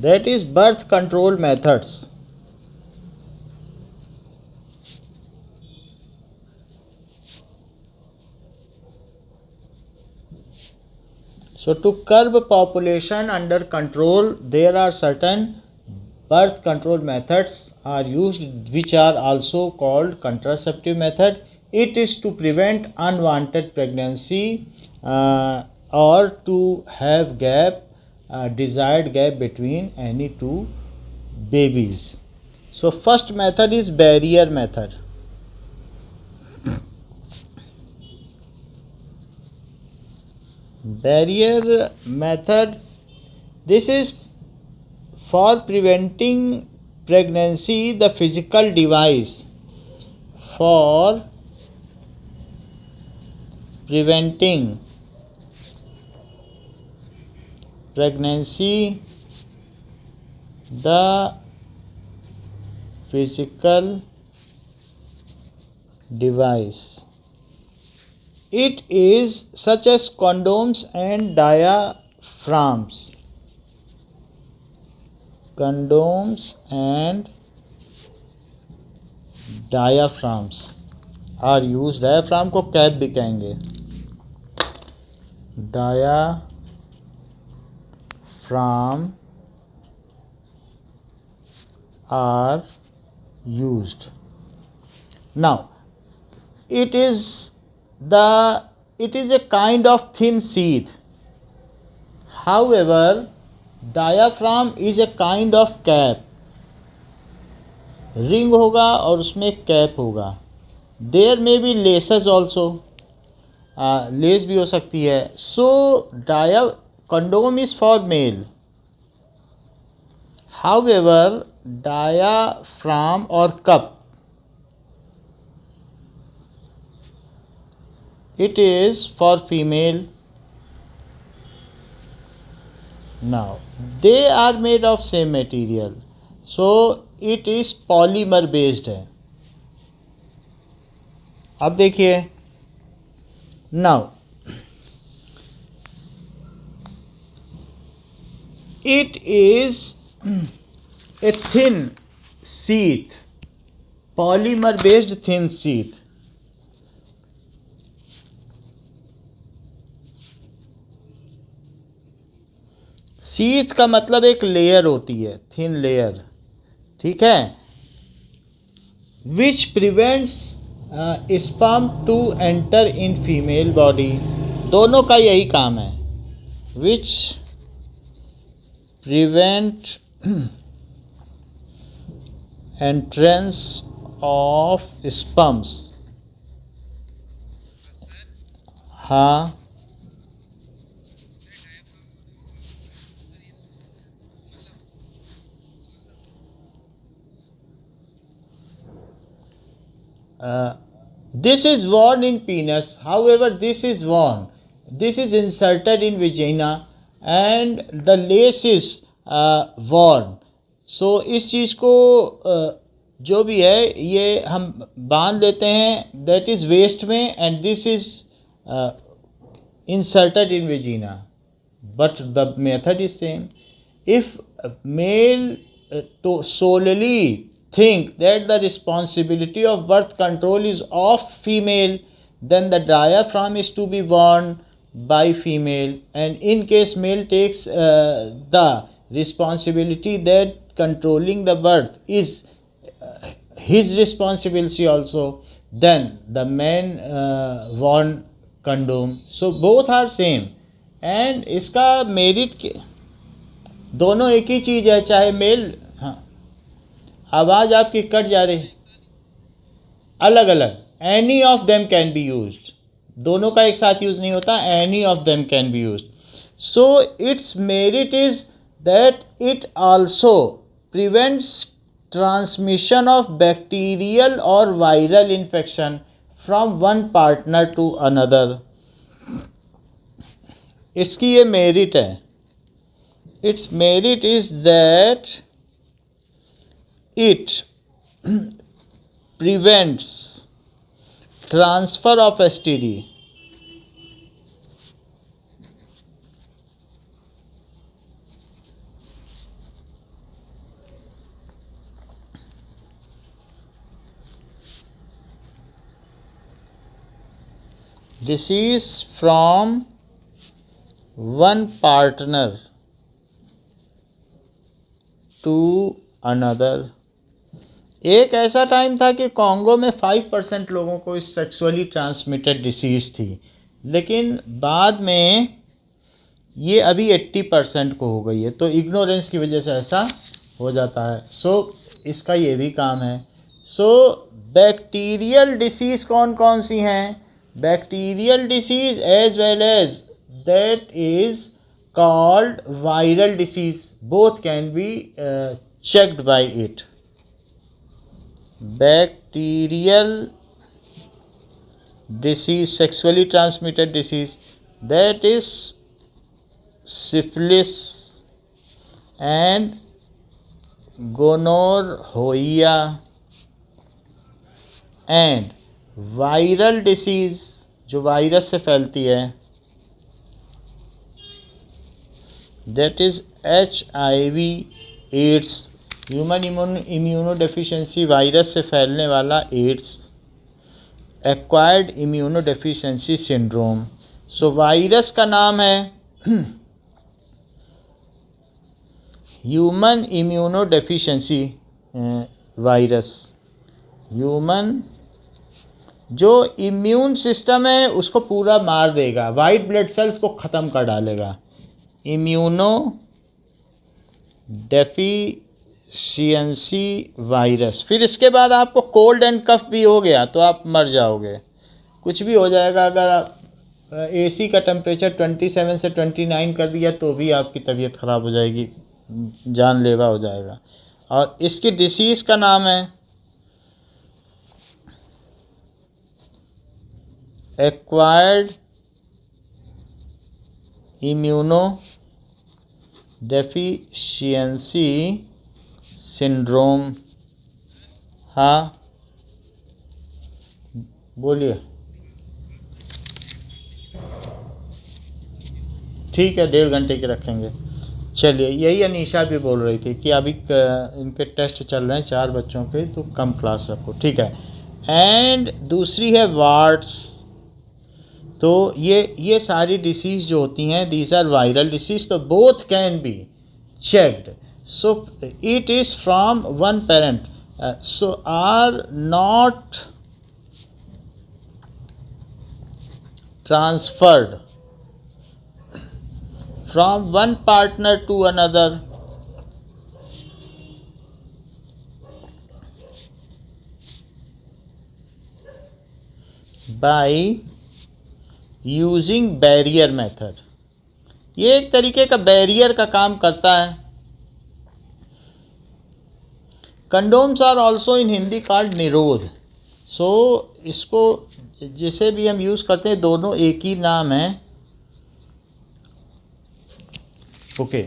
that is birth control methods. So to curb population under control, there are certain birth control methods are used, which are also called contraceptive method. It is to prevent unwanted pregnancy, or to have gap, desired gap between any two babies. So first method is barrier method. Barrier method, this is for preventing pregnancy. The physical device for preventing pregnancy, the physical device, it is such as condoms and diaphragms. Condoms and diaphragms are used. Diaphragm को cap भी कहेंगे. Diaphragm are used. Now, it is a kind of thin sheath. However, diaphragm is a kind of cap. Ring होगा और उसमें cap होगा. There may be laces also, lace भी हो सकती है. So condom is for male. However diaphragm और cup, it is for female. Now they are made of same material, so it is polymer based है. अब देखिए, now it is a thin sheath, polymer based thin sheath. Sheath का मतलब एक layer होती है, thin layer. ठीक है. Which prevents sperm to enter in female body. दोनों का यही काम है. Which prevent entrance of sperms. हाँ, this is worn in penis. However, this is worn. This is inserted in vagina and the lace is worn. So इस चीज़ को जो भी है ये हम बांध लेते हैं. That is waist में and this is inserted in vagina. But the method is same. If male to solely think that the responsibility of birth control is of female, then the diaphragm is to be worn by female. And in case male takes the responsibility that controlling the birth is his responsibility also, then the man worn condom. So both are same. And इसका merit के दोनों एक ही चीज़ है, चाहे mail. हाँ, आवाज़ आपकी cut जा रही. अलग अलग. Any of them can be used. दोनों का एक साथ यूज़ नहीं होता. Any of them can be used. So its merit is that it also prevents transmission of bacterial और viral infection from one partner to another. इसकी ये merit है. Its merit is that it prevents transfer of STD. Disease from one partner to another. एक ऐसा time था कि Congo में 5% लोगों को इस सेक्सुअली ट्रांसमिटेड डिसीज़ थी, लेकिन बाद में ये अभी 80% को हो गई है। तो इग्नोरेंस की वजह से ऐसा हो जाता है। सो इसका ये भी काम है। सो बैक्टीरियल डिसीज़ कौन कौन सी हैं? Bacterial disease as well as that is called viral disease, both can be checked by it. Bacterial disease, sexually transmitted disease, that is syphilis and gonorrhea, and viral disease जो virus से फैलती है, that is HIV AIDS, human immunodeficiency virus से फैलने वाला AIDS, acquired immunodeficiency syndrome. So virus का नाम है ह्यूमन इम्यूनोडेफिशिएंसी वायरस। ह्यूमन जो इम्यून सिस्टम है उसको पूरा मार देगा, वाइट ब्लड सेल्स को ख़त्म कर डालेगा। Immuno deficiency virus. फिर इसके बाद आपको कोल्ड एंड कफ भी हो गया तो आप मर जाओगे, कुछ भी हो जाएगा। अगर आप एसी का टेम्परेचर 27 से 29 कर दिया तो भी आपकी तबीयत ख़राब हो जाएगी, जानलेवा हो जाएगा। और इसकी डिसीज़ का नाम है एक्वायर्ड इम्यूनो डेफिशिएंसी सिंड्रोम। हाँ बोलिए। ठीक है, 1.5 घंटे के रखेंगे। चलिए, यही अनीशा भी बोल रही थी कि अभी इनके टेस्ट चल रहे हैं 4 बच्चों के, तो कम क्लास रखो, ठीक है। एंड दूसरी है वार्ड्स। तो ये सारी डिसीज़ जो होती हैं, दीज आर वायरल डिसीज़, तो both can be checked. So it is from one parent, so are not transferred from one partner to another by using barrier method। ये एक तरीके का बैरियर का काम करता है। Condoms are also in Hindi called Nirodh. So इसको जिसे भी हम यूज़ करते हैं, दोनों एक ही नाम है। Okay,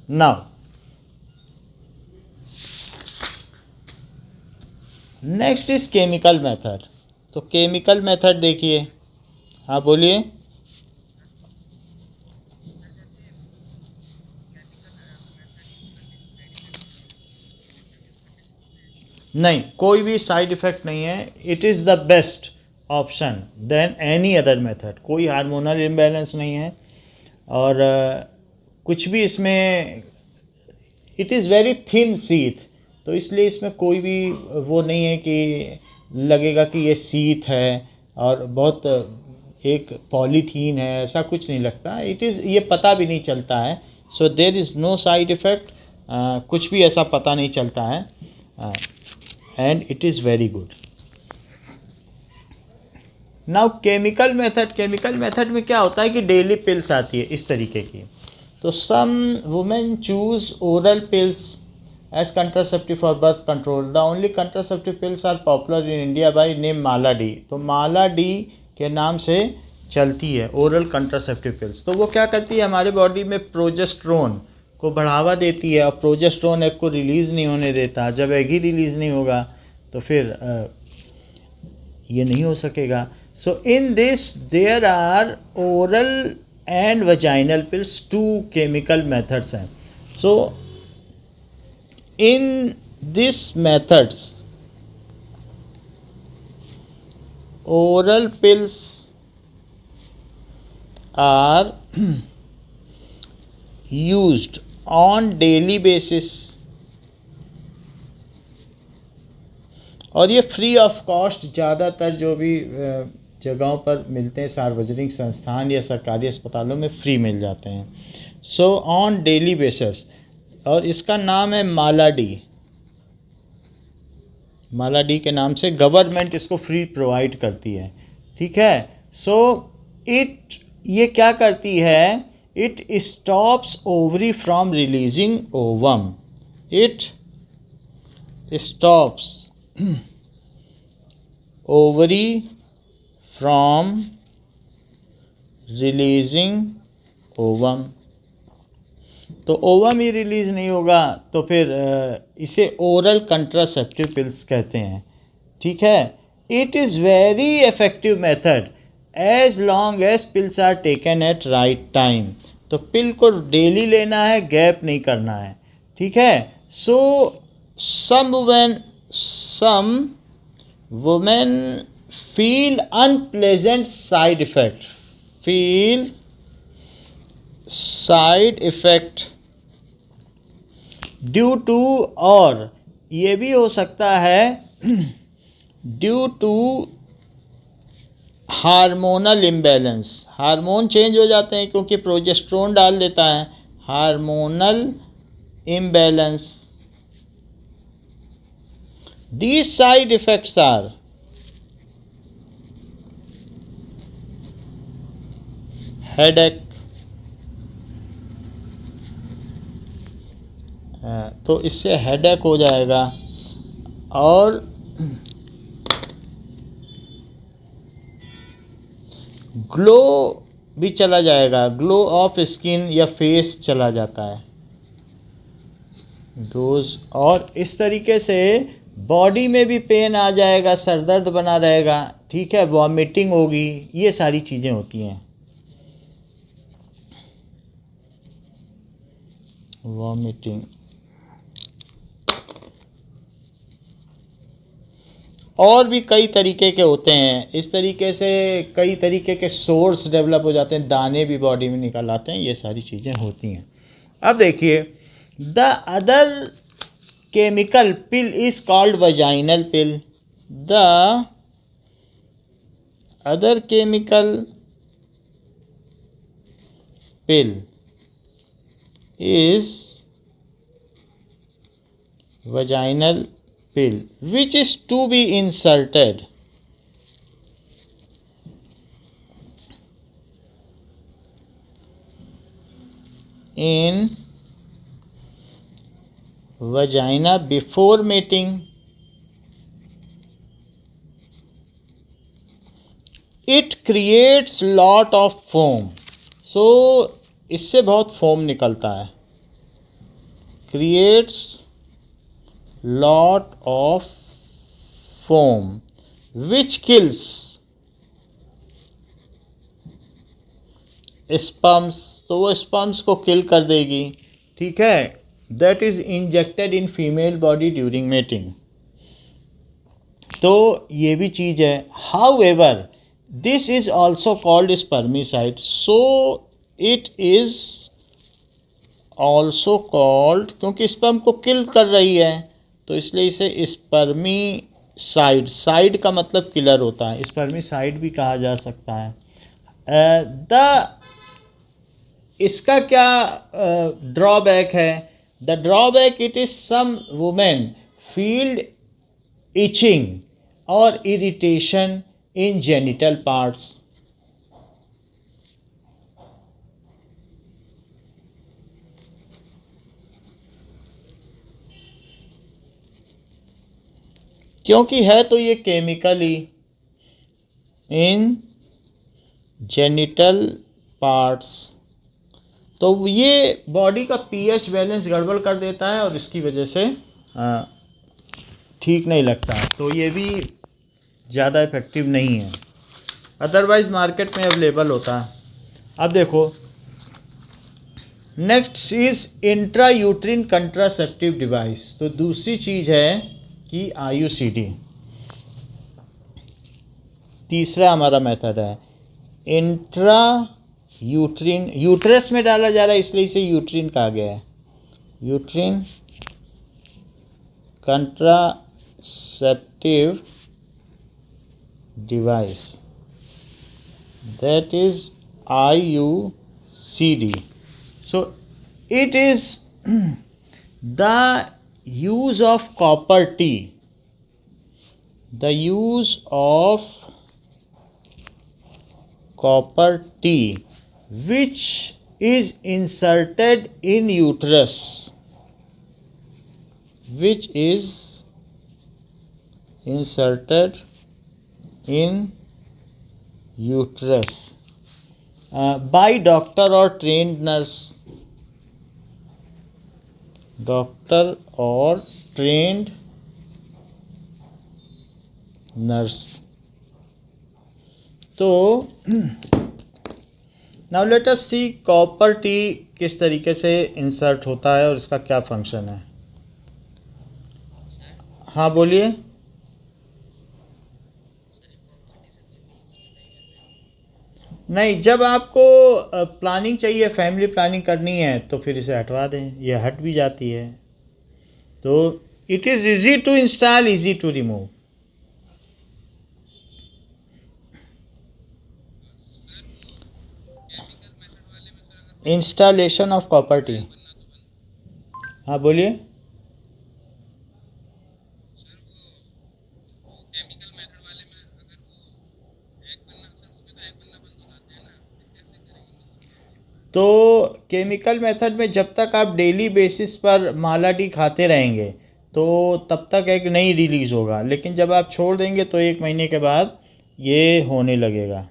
now next is chemical method. तो केमिकल मेथड देखिए। हाँ बोलिए। नहीं, कोई भी साइड इफ़ेक्ट नहीं है। It is the best option than any other method. कोई हार्मोनल इम्बैलेंस नहीं है और कुछ भी इसमें, it is very thin sheath, तो इसलिए इसमें कोई भी वो नहीं है कि लगेगा कि ये सीथ है और बहुत एक पॉलीथीन है, ऐसा कुछ नहीं लगता। इट इज़, ये पता भी नहीं चलता है। So there is no side effect, कुछ भी ऐसा पता नहीं चलता है, and it is very good. Now chemical method में क्या होता है कि डेली पिल्स आती है इस तरीके की। तो some women choose oral pills as contraceptive for birth control. The only contraceptive pills are popular in India by name Mala D. तो माला डी के नाम से चलती है ओरल कंट्रासेप्टिव पिल्स। तो वो क्या करती है, हमारे बॉडी में प्रोजेस्टेरोन को बढ़ावा देती है और प्रोजेस्टेरोन एग को रिलीज़ नहीं होने देता। जब एग ही रिलीज़ नहीं होगा तो फिर ये नहीं हो सकेगा। So in this there are oral and vaginal pills, 2 chemical methods हैं। So in this methods, oral pills are used on daily basis, और ये फ्री ऑफ कॉस्ट ज़्यादातर जो भी जगहों पर मिलते हैं, सार्वजनिक संस्थान या सरकारी अस्पतालों में फ्री मिल जाते हैं. सो ऑन डेली बेसिस, और इसका नाम है मालाडी. मालाडी के नाम से गवर्नमेंट इसको फ्री प्रोवाइड करती है. ठीक है. सो ये क्या करती है, it stops ovary from releasing ovum. It stops ovary from releasing ovum. तो ओवम ही रिलीज नहीं होगा तो फिर इसे ओरल कंट्रासेप्टिव पिल्स कहते हैं. ठीक है. It is very effective method as long as pills are taken at right time. तो पिल को डेली लेना है, गैप नहीं करना है. ठीक है. सो some women feel unpleasant side effect due to, और ये भी हो सकता है due to hormonal imbalance. Hormone change हो जाते हैं क्योंकि प्रोजेस्टेरोन डाल देता है. Hormonal imbalance. These side effects are headache. तो इससे हेडेक हो जाएगा, और ग्लो भी चला जाएगा. ग्लो ऑफ स्किन या फेस चला जाता है. डोज, और इस तरीके से बॉडी में भी पेन आ जाएगा, सर दर्द बना रहेगा. ठीक है. वॉमिटिंग होगी. ये सारी चीज़ें होती हैं. वॉमिटिंग. और भी कई तरीके के होते हैं. इस तरीके से कई तरीके के सोर्स डेवलप हो जाते हैं. दाने भी बॉडी में निकल आते हैं. ये सारी चीज़ें होती हैं. अब देखिए, the other chemical pill is called vaginal pill. The other chemical pill is vaginal pill, which is to be inserted in vagina before mating. It creates lot of foam. So इससे बहुत फोम निकलता है. Creates lot of foam which kills sperms. तो वो sperms को किल कर देगी. ठीक है. That is injected in female body during mating. तो ये भी चीज़ है. However, this is also called spermicide. So it is also called, क्योंकि स्पर्म को किल कर रही है तो इसलिए इसे स्पर्मीसाइड. साइड का मतलब किलर होता है. स्पर्मीसाइड भी कहा जा सकता है. इसका क्या ड्रॉबैक है? The drawback, it is some women feel itching or irritation in genital parts. क्योंकि है तो ये केमिकली इन जेनिटल पार्ट्स. तो ये बॉडी का पीएच बैलेंस गड़बड़ कर देता है और इसकी वजह से ठीक नहीं लगता. तो ये भी ज़्यादा इफेक्टिव नहीं है. अदरवाइज़ मार्केट में अवेलेबल होता है. अब देखो, next is intra uterine contraceptive device. तो दूसरी चीज़ है कि IUCD. तीसरा हमारा मेथड है इंट्रा यूट्रिन यूट्रस में डाला जा रहा है, इसलिए इसे यूट्रिन कहा गया है। Uterine contraceptive device, that is IUCD. So it is the use of copper T, the use of copper T which is inserted in uterus, which is inserted in uterus by doctor or trained nurse, doctor or trained nurse. तो now let us see copper T किस तरीके से insert होता है और इसका क्या function है। हाँ बोलिए। नहीं, जब आपको प्लानिंग चाहिए, फैमिली प्लानिंग करनी है, तो फिर इसे हटवा दें, ये हट भी जाती है। तो it is easy to install, easy to remove. Installation of copper T. हाँ बोलिए। तो केमिकल मेथड में जब तक आप डेली बेसिस पर माला टी खाते रहेंगे तो तब तक एक नहीं रिलीज़ होगा, लेकिन जब आप छोड़ देंगे तो 1 महीने के बाद ये होने लगेगा।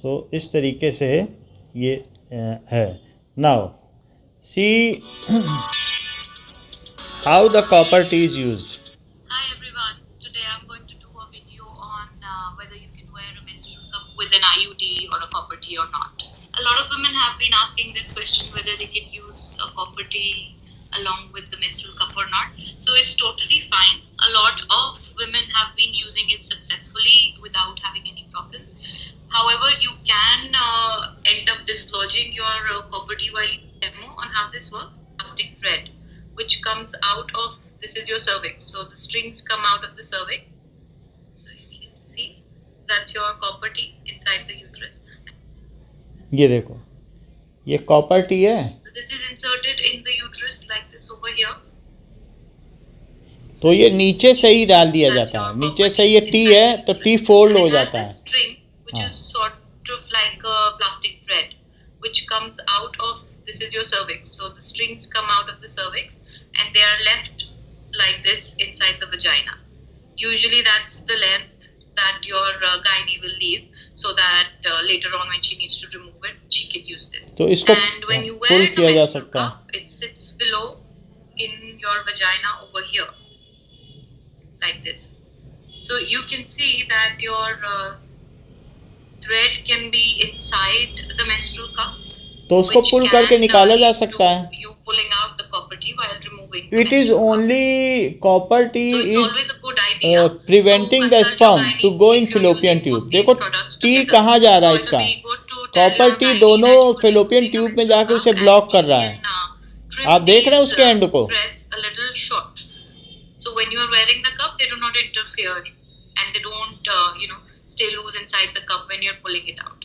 सो इस तरीके से ये है। Now see how the copper T is used. Hi everyone, today I'm going to do a video on whether you can wear a menstrual cup with an IUD or a copper T or not. A lot of women have been asking this question whether they can use a copper T along with the menstrual cup or not. So it's totally fine. A lot of women have been using it successfully without having any problems. However, you can end up dislodging your copper T while you demo on how this works. Plastic thread which comes out of, this is your cervix, so the strings come out of the cervix, so you can see that's your copper T inside the uterus. ये देखो, ये copper T है। So this is inserted in the uterus like this over here. तो ये नीचे से ही डाल दिया जाता है, नीचे से ये टी है तो टी फोल्ड हो जाता है। String which is sort of like a plastic thread which comes out of, this is your cervix, so the strings come out of the cervix and they are left like this inside the vagina. Usually that's the length that your gynae will leave, so that later on when she needs to remove it, she can use this. तो इसको and when you wear the menstrual cup, it sits below in your vagina over here, like this. So you can see that your thread can be inside the menstrual cup. तो उसको पुल करके निकाला जा सकता है। You pulling out the copper T while removing. It is only copper T so it's is always a good idea preventing the sperm to go in fallopian tube. देखो T कहाँ जा रहा है इसका, कॉपर टी दोनों fallopian tube में जाके उसे ब्लॉक कर रहा है। आप देख रहे हैं उसके एंड को। A little short. So when you are wearing the cup, they do not interfere and they don't stay loose inside the cup when you're pulling it out.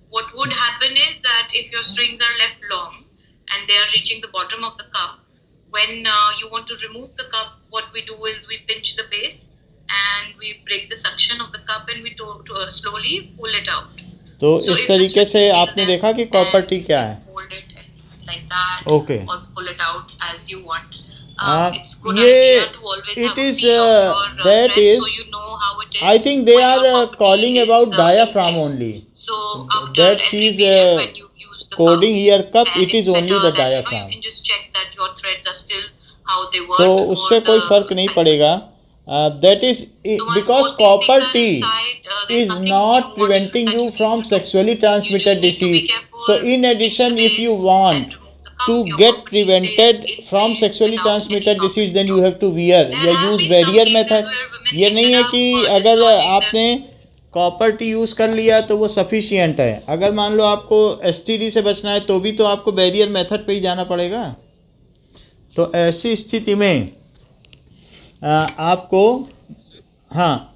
What would happen is that if your strings are left long and they are reaching the bottom of the cup, when you want to remove the cup, what we do is we pinch the base and we break the suction of the cup and we slowly pull it out. तो इस तरीके से आपने देखा कि copper T क्या है। Hold it like that, okay. or pull it out as you want. It's good ये idea to always it have a is feel of your that thread, is so you know how it is. I think they when your are copper calling T about is, diaphragm in place. only. So after that every she is period when you use the coding cup, here cup, and it is it's only better the that, diaphragm. you can just check that your threads are still how they were तो before उससे कोई the फर्क नहीं cycle. पड़ेगा। That is So once because both these copper things are tea inside, there's is nothing not new or preventing different you that you from need to do. sexually You transmitted just need to be disease. careful, So in pinch addition, the if you base want and remove the cup, to your get copper T stays prevented in from place sexually without any transmitted problem disease, at then you all. have to wear There या have use been some barrier cases method। where women ये नहीं है ended कि up अगर dislodging आपने copper T use कर लिया तो वो सफिशियंट है। अगर मान लो आपको एसटीडी से बचना है तो भी तो आपको बैरियर मेथड पे ही जाना पड़ेगा। तो ऐसी स्थिति में आपको हाँ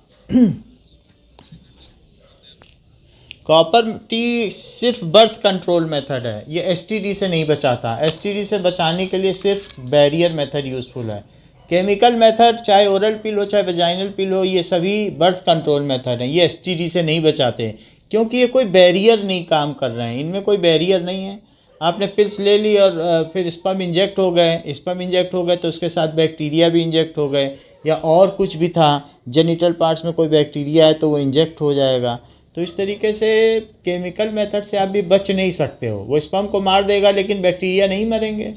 कॉपर टी सिर्फ बर्थ कंट्रोल मेथड है, ये एसटीडी से नहीं बचाता। एसटीडी से बचाने के लिए सिर्फ बैरियर मेथड यूज़फुल है। केमिकल मेथड चाहे ओरल पिल हो चाहे वेजाइनल पिल हो, ये सभी बर्थ कंट्रोल मेथड हैं, ये एसटीडी से नहीं बचाते क्योंकि ये कोई बैरियर नहीं काम कर रहे हैं, इनमें कोई बैरियर नहीं है। आपने पिल्स ले ली और फिर स्पर्म इंजेक्ट हो गए तो उसके साथ बैक्टीरिया भी इंजेक्ट हो गए, या और कुछ भी था, जेनिटल पार्ट्स में कोई बैक्टीरिया है तो वो इंजेक्ट हो जाएगा। तो इस तरीके से केमिकल मेथड से आप भी बच नहीं सकते हो। वो स्पर्म को मार देगा लेकिन बैक्टीरिया नहीं मरेंगे,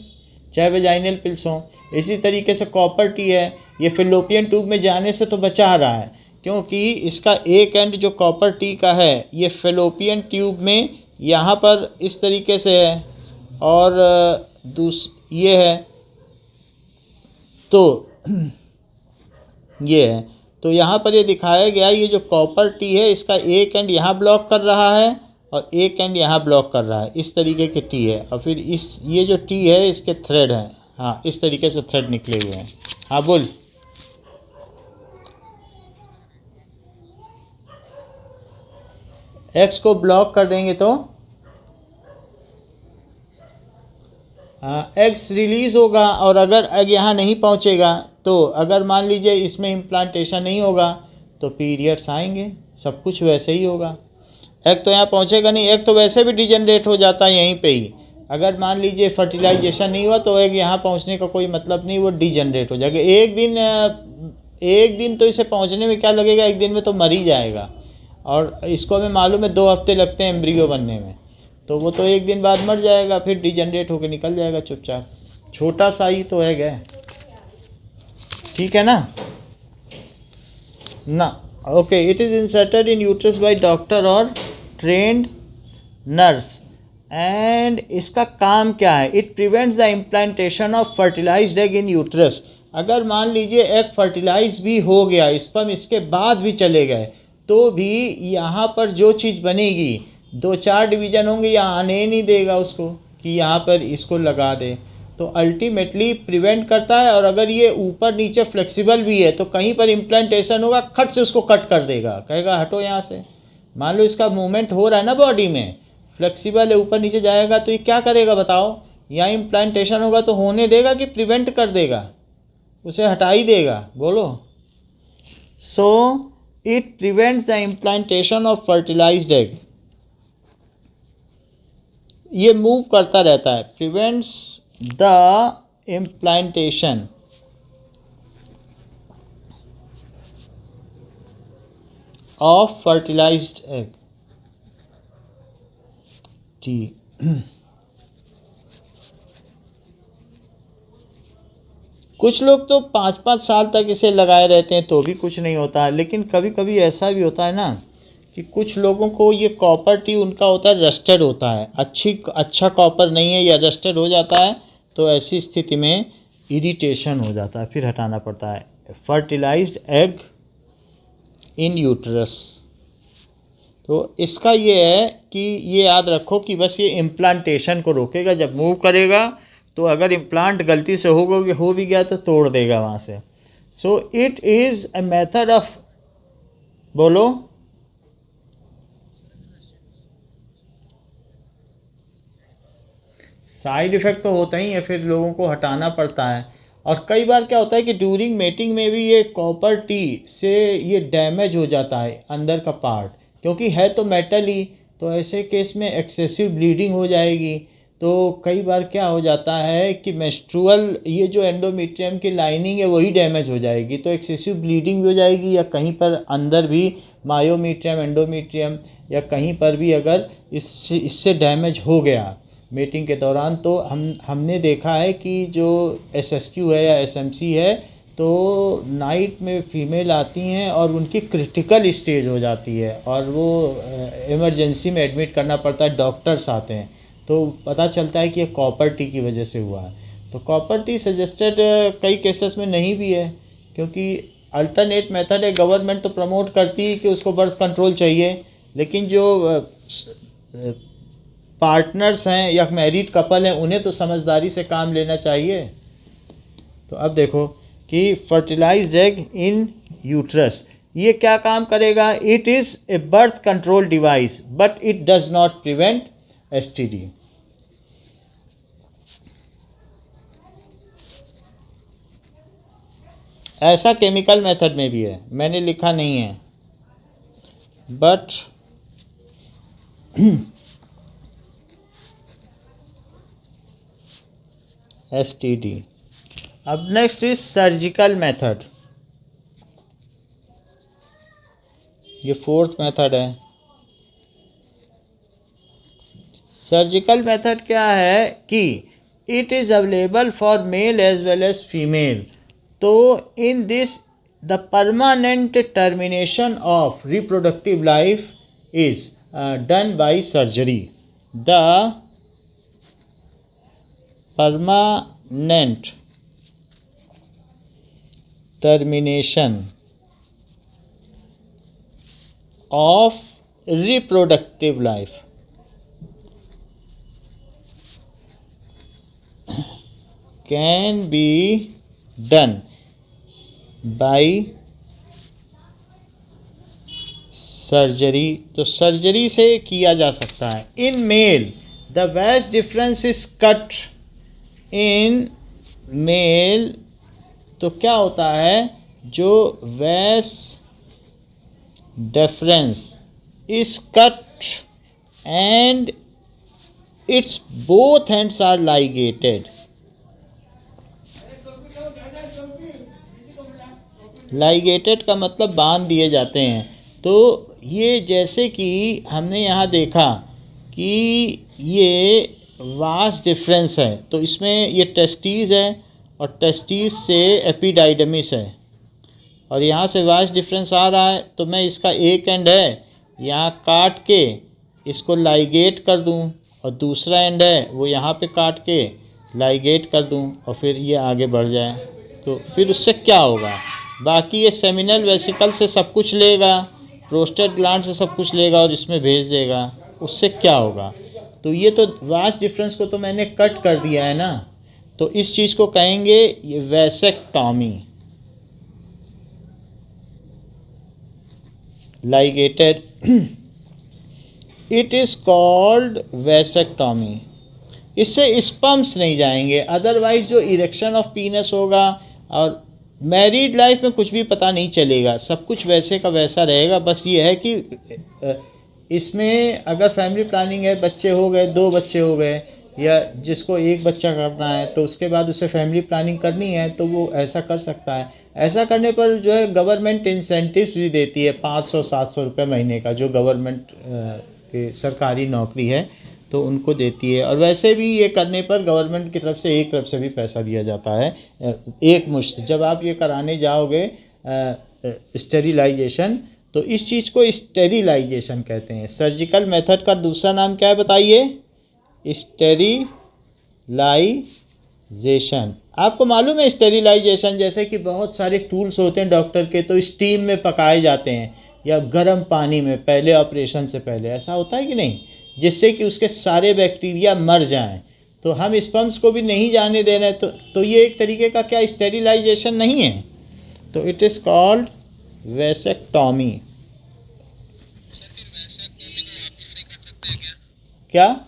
चाहे वेजाइनल पिल्स हों। इसी तरीके से कॉपर टी है, ये फिलोपियन ट्यूब में जाने से तो बचा रहा है क्योंकि इसका एक एंड जो कॉपर टी का है ये फिलोपियन ट्यूब में यहाँ पर इस तरीके से है और ये है तो ये है, तो यहाँ पर ये दिखाया गया, ये जो कॉपर टी है इसका एक एंड यहाँ ब्लॉक कर रहा है और एक एंड यहाँ ब्लॉक कर रहा है, इस तरीके के टी है। और फिर ये जो टी है इसके थ्रेड हैं, हाँ इस तरीके से थ्रेड निकले हुए हैं। हाँ बोल। एक्स को ब्लॉक कर देंगे तो एग्स रिलीज़ होगा, और अगर एग यहाँ नहीं पहुँचेगा तो अगर मान लीजिए इसमें इम्प्लांटेशन नहीं होगा तो पीरियड्स आएंगे, सब कुछ वैसे ही होगा। एग तो यहाँ पहुँचेगा नहीं, एग तो वैसे भी डिजनरेट हो जाता है यहीं पे ही। अगर मान लीजिए फर्टिलाइजेशन नहीं हुआ तो एग यहाँ पहुँचने का कोई मतलब नहीं, वो डिजनरेट हो जाएगा। एक दिन तो इसे पहुँचने में क्या लगेगा, एक दिन में तो मर ही जाएगा। और इसको हमें मालूम है 2 हफ्ते लगते हैं एम्ब्रियो बनने में, तो वो तो एक दिन बाद मर जाएगा, फिर डिजनरेट होकर निकल जाएगा चुपचाप। छोटा सा ही तो एग है, ठीक है ना। Okay, it is inserted in uterus by doctor और ट्रेंड नर्स। एंड इसका काम क्या है, it prevents the implantation of fertilised egg in uterus. अगर मान लीजिए एग फर्टिलाइज भी हो गया, स्पर्म इसके बाद भी चले गए, तो भी यहाँ पर जो चीज़ बनेगी 2-4 डिवीज़न होंगे, यहाँ आने ही नहीं देगा उसको कि यहाँ पर इसको लगा दे। तो अल्टीमेटली प्रिवेंट करता है। और अगर ये ऊपर नीचे फ्लेक्सिबल भी है तो कहीं पर इम्प्लांटेशन होगा, खट से उसको कट कर देगा, कहेगा हटो यहाँ से। मान लो इसका मूवमेंट हो रहा है ना बॉडी में, फ्लेक्सिबल है, ऊपर नीचे जाएगा, तो ये क्या करेगा बताओ, यहाँ इम्प्लांटेशन होगा तो होने देगा कि प्रिवेंट कर देगा, उसे हटा ही देगा, बोलो। So it prevents the implantation of fertilised egg. ये मूव करता रहता है, prevents the implantation of fertilised egg. जी कुछ लोग तो 5-5 साल तक इसे लगाए रहते हैं तो भी कुछ नहीं होता है, लेकिन कभी कभी ऐसा भी होता है ना कि कुछ लोगों को ये कॉपर टी उनका होता है रस्टेड होता है, अच्छा कॉपर नहीं है या रस्टेड हो जाता है, तो ऐसी स्थिति में इरिटेशन हो जाता है, फिर हटाना पड़ता है। फर्टिलाइज्ड एग इन यूट्रस, तो इसका ये है कि ये याद रखो कि बस ये इम्प्लांटेशन को रोकेगा, जब मूव करेगा तो अगर इम्प्लांट गलती से हो भी गया तो तोड़ देगा वहाँ से। सो it is a method of, बोलो, साइड इफ़ेक्ट तो होता ही है, फिर लोगों को हटाना पड़ता है। और कई बार क्या होता है कि ड्यूरिंग मेटिंग में भी ये कॉपर टी से ये डैमेज हो जाता है अंदर का पार्ट, क्योंकि है तो मेटल ही, तो ऐसे केस में एक्सेसिव ब्लीडिंग हो जाएगी। तो कई बार क्या हो जाता है कि मेंस्ट्रुअल ये जो एंडोमेट्रियम की लाइनिंग है वही डैमेज हो जाएगी, तो एक्सेसिव ब्लीडिंग भी हो जाएगी, या कहीं पर अंदर भी मायोमीट्रियम एंडोमेट्रियम या कहीं पर भी अगर इससे डैमेज हो गया मीटिंग के दौरान, तो हमने देखा है कि जो SSQ है या SMC है, तो नाइट में फीमेल आती हैं और उनकी क्रिटिकल स्टेज हो जाती है और वो इमरजेंसी में एडमिट करना पड़ता है, डॉक्टर्स आते हैं, तो पता चलता है कि ये कॉपर टी की वजह से हुआ है। तो कॉपर टी सजेस्टेड कई केसेस में नहीं भी है, क्योंकि अल्टरनेट मेथड है, गवर्नमेंट तो प्रमोट करती है कि उसको बर्थ कंट्रोल चाहिए, लेकिन जो पार्टनर्स हैं या मैरिड कपल हैं उन्हें तो समझदारी से काम लेना चाहिए। तो अब देखो कि फर्टिलाइज्ड एग इन यूट्रस ये क्या काम करेगा? It is a birth control device but it does not prevent STD. ऐसा केमिकल मेथड में भी है, मैंने लिखा नहीं है, बट एसटीडी। अब नेक्स्ट इज सर्जिकल मेथड, ये फोर्थ मेथड है। सर्जिकल मेथड क्या है कि it is available for male as well as female. तो in this the permanent termination of reproductive life is done by surgery. The permanent termination of reproductive life can be done by surgery. तो surgery से किया जा सकता है। In male the waist difference is cut in male. तो क्या होता है, जो waist difference is cut and its both ends are ligated। ligated का मतलब बांध दिए जाते हैं। तो ये जैसे कि हमने यहाँ देखा कि ये वास्ट डिफरेंस है, तो इसमें ये टेस्टीज है और टेस्टीज से एपिडाइडमिस है और यहाँ से वास्ट डिफरेंस आ रहा है। तो मैं इसका एक एंड है यहाँ काट के इसको लाइगेट कर दूँ और दूसरा एंड है वो यहाँ पे काट के लाइगेट कर दूँ और फिर ये आगे बढ़ जाए। तो फिर उससे क्या होगा, बाकी ये सेमिनल वेसिकल से सब कुछ लेगा, प्रोस्टेट ग्लैंड से सब कुछ लेगा और इसमें भेज देगा। उससे क्या होगा? तो ये तो वास्ट डिफरेंस को तो मैंने कट कर दिया है ना, तो इस चीज़ को कहेंगे ये vasectomy. ligated it is called vasectomy। इससे स्पर्म्स नहीं जाएंगे, अदरवाइज जो इरेक्शन ऑफ पीनस होगा और मैरिड लाइफ में कुछ भी पता नहीं चलेगा, सब कुछ वैसे का वैसा रहेगा। बस ये है कि इसमें अगर फैमिली प्लानिंग है, बच्चे हो गए, 2 बच्चे हो गए या जिसको एक बच्चा करना है तो उसके बाद उसे फैमिली प्लानिंग करनी है तो वो ऐसा कर सकता है। ऐसा करने पर जो है गवर्नमेंट इंसेंटिव्स भी देती है, 500-700 रुपये महीने का, जो गवर्नमेंट की सरकारी नौकरी है तो उनको देती है। और वैसे भी ये करने पर गवर्नमेंट की तरफ से एक तरफ से भी पैसा दिया जाता है, एक मुश्त। जब आप ये कराने जाओगे स्टेरिलाइजेशन, तो इस चीज़ को स्टेरिलाइजेशन कहते हैं। सर्जिकल मेथड का दूसरा नाम क्या है बताइए? स्टेरिलाइजेशन। आपको मालूम है स्टेरिलाइजेशन, जैसे कि बहुत सारे टूल्स होते हैं डॉक्टर के, तो स्टीम में पकाए जाते हैं या गर्म पानी में पहले ऑपरेशन से पहले, ऐसा होता है कि नहीं, जिससे कि उसके सारे बैक्टीरिया मर जाएं। तो हम स्पर्म्स को भी नहीं जाने दे रहे, तो ये एक तरीके का क्या स्टेरिलाइजेशन नहीं है? तो इट इज़ कॉल्ड वैसेक्टॉमी। क्या?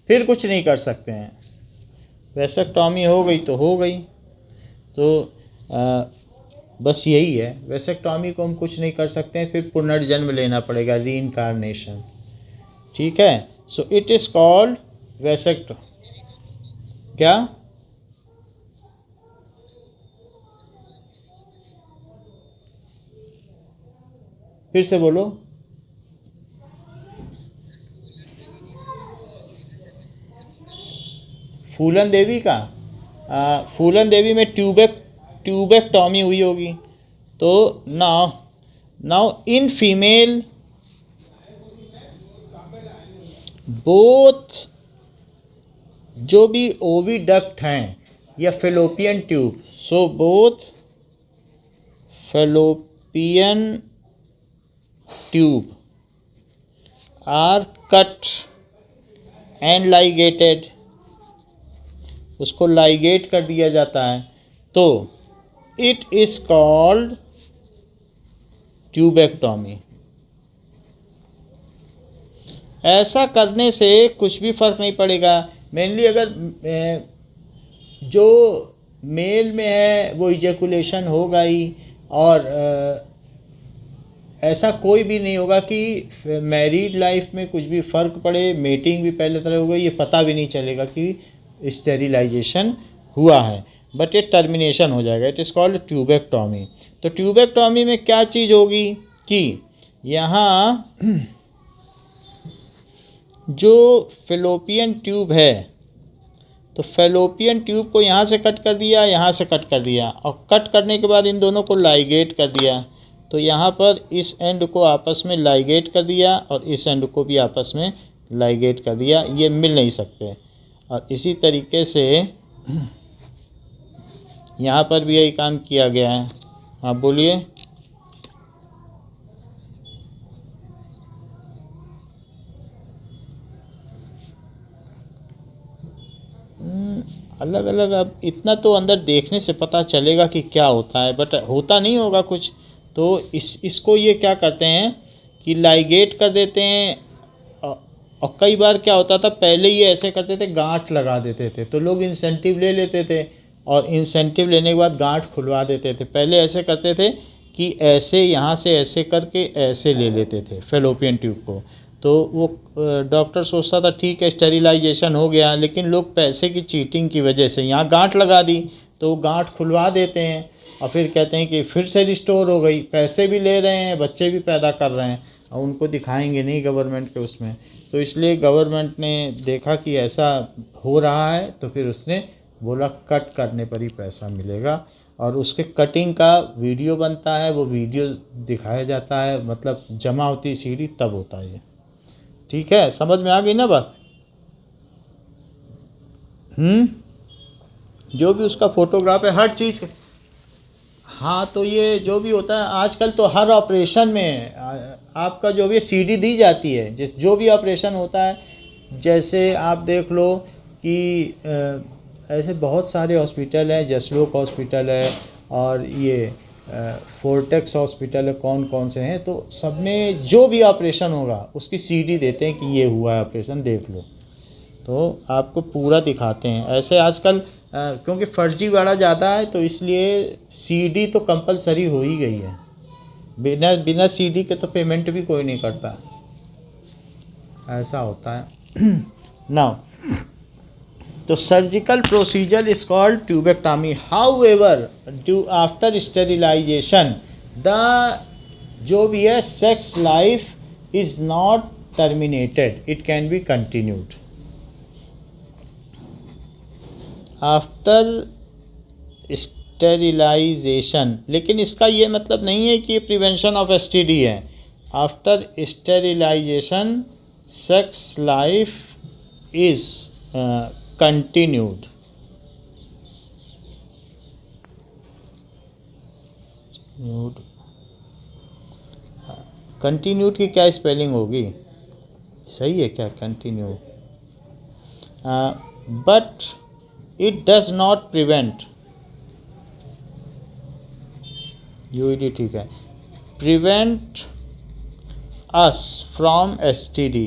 फिर कुछ नहीं कर सकते हैं, वैसेक्टॉमी हो गई तो हो गई। तो बस यही है, वैसेक्टॉमी को हम कुछ नहीं कर सकते हैं, फिर पुनर्जन्म लेना पड़ेगा, रीइंकार्नेशन। ठीक है, सो इट इज़ कॉल्ड वैसेक्ट। क्या? फिर से बोलो। फूलन देवी का फूलन देवी में ट्यूबेक्टॉमी हुई होगी। तो नाउ इन फीमेल बोथ जो भी ओविडक्ट हैं या fallopian tube, so both fallopian tube are cut and ligated, उसको लाइगेट कर दिया जाता है, तो इट इज कॉल्ड ट्यूबेक्टॉमी। ऐसा करने से कुछ भी फ़र्क नहीं पड़ेगा। मेनली अगर जो मेल में है वो इजैकुलेशन होगा ही, और ऐसा कोई भी नहीं होगा कि मैरिड लाइफ में कुछ भी फ़र्क पड़े, मेटिंग भी पहले तरह हो गई, ये पता भी नहीं चलेगा कि स्टेरिलाइजेशन हुआ है, बट ये टर्मिनेशन हो जाएगा। It is called tubectomy. तो ट्यूबेक्टॉमी में क्या चीज़ होगी कि यहाँ जो फेलोपियन ट्यूब है, तो फेलोपियन ट्यूब को यहाँ से कट कर दिया, यहाँ से कट कर दिया, और कट करने के बाद इन दोनों को लाइगेट कर दिया। तो यहाँ पर इस एंड को आपस में लाइगेट कर दिया और इस एंड को भी आपस में लाइगेट कर दिया, ये मिल नहीं सकते। और इसी तरीके से यहाँ पर भी यही काम किया गया है। आप बोलिए। अलग अलग, अब इतना तो अंदर देखने से पता चलेगा कि क्या होता है, बट होता नहीं होगा कुछ। तो इसको ये क्या करते हैं कि लाइगेट कर देते हैं। और कई बार क्या होता था, पहले ये ऐसे करते थे, गांठ लगा देते थे, तो लोग इंसेंटिव ले लेते थे, और इंसेंटिव लेने के बाद गांठ खुलवा देते थे। पहले ऐसे करते थे कि ऐसे यहाँ से ऐसे करके ऐसे ले लेते थे फेलोपियन ट्यूब को, तो वो डॉक्टर सोचता था ठीक है स्टेरिलाइजेशन हो गया, लेकिन लोग पैसे की चीटिंग की वजह से यहाँ गांठ लगा दी, तो वो गांठ खुलवा देते हैं और फिर कहते हैं कि फिर से रिस्टोर हो गई। पैसे भी ले रहे हैं, बच्चे भी पैदा कर रहे हैं, और उनको दिखाएंगे नहीं गवर्नमेंट के उसमें। तो इसलिए गवर्नमेंट ने देखा कि ऐसा हो रहा है, तो फिर उसने बोला कट करने पर ही पैसा मिलेगा, और उसके कटिंग का वीडियो बनता है, वो वीडियो दिखाया जाता है, मतलब जमा होती सीडी तब होता है ये। ठीक है, समझ में आ गई ना बात? जो भी उसका फोटोग्राफ है, हर चीज़। हाँ, तो ये जो भी होता है आजकल तो हर ऑपरेशन में आपका जो भी सीडी दी जाती है, जिस जो भी ऑपरेशन होता है। जैसे आप देख लो कि ऐसे बहुत सारे हॉस्पिटल हैं, जसलोक हॉस्पिटल है, और ये फोर्टेक्स हॉस्पिटल है, कौन कौन से हैं, तो सब में जो भी ऑपरेशन होगा उसकी सीडी देते हैं कि ये हुआ है ऑपरेशन, देख लो। तो आपको पूरा दिखाते हैं ऐसे आजकल। क्योंकि फर्जीवाड़ा ज़्यादा है, तो इसलिए सीडी तो कंपलसरी हो ही गई है। बिना सीडी के तो पेमेंट भी कोई नहीं करता, ऐसा होता है। नाउ, तो surgical procedure is called tubectomy. However after sterilisation the जो भी है sex life is not terminated, it can be continued after sterilisation. लेकिन इसका ये मतलब नहीं है कि प्रिवेंशन ऑफ एसटीडी है। After sterilisation sex life is continued। Continued की क्या स्पेलिंग होगी? सही है क्या continue? But it does not prevent, U E D ठीक है, प्रिवेंट अस फ्रॉम एसटीडी।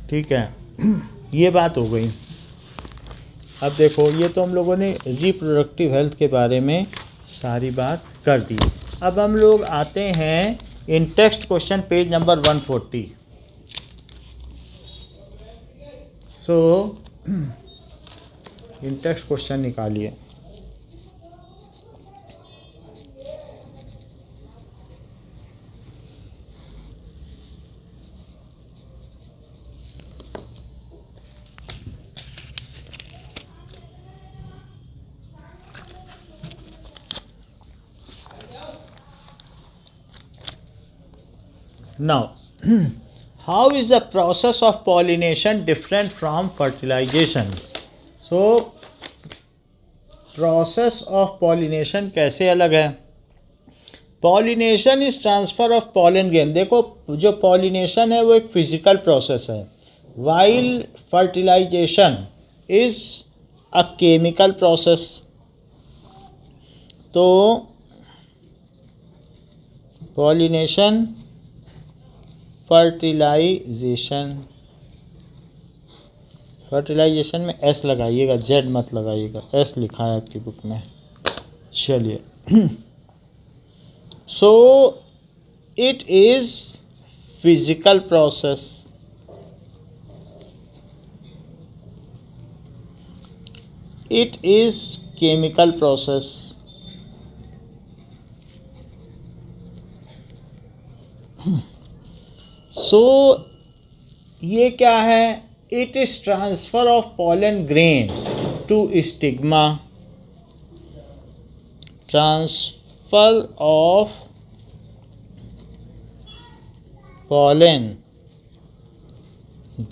ठीक है, ये बात हो गई। अब देखो, ये तो हम लोगों ने रिप्रोडक्टिव हेल्थ के बारे में सारी बात कर दी। अब हम लोग आते हैं इन टेक्स्ट क्वेश्चन पेज नंबर 140। सो इन टेक्स्ट क्वेश्चन निकालिए। Now, how is the process of pollination different from fertilization? So, process of pollination कैसे अलग है? Pollination is transfer of pollen grain. देखो, जो पॉलिनेशन है वो एक फिजिकल प्रोसेस है, while fertilization is a chemical process. तो पॉलिनेशन, फर्टिलाइजेशन में एस लगाइएगा, जेड मत लगाइएगा, एस लिखा है आपकी बुक में। चलिए, so it is physical process, it is chemical process, so ये क्या है? it is transfer of pollen grain to stigma, transfer of pollen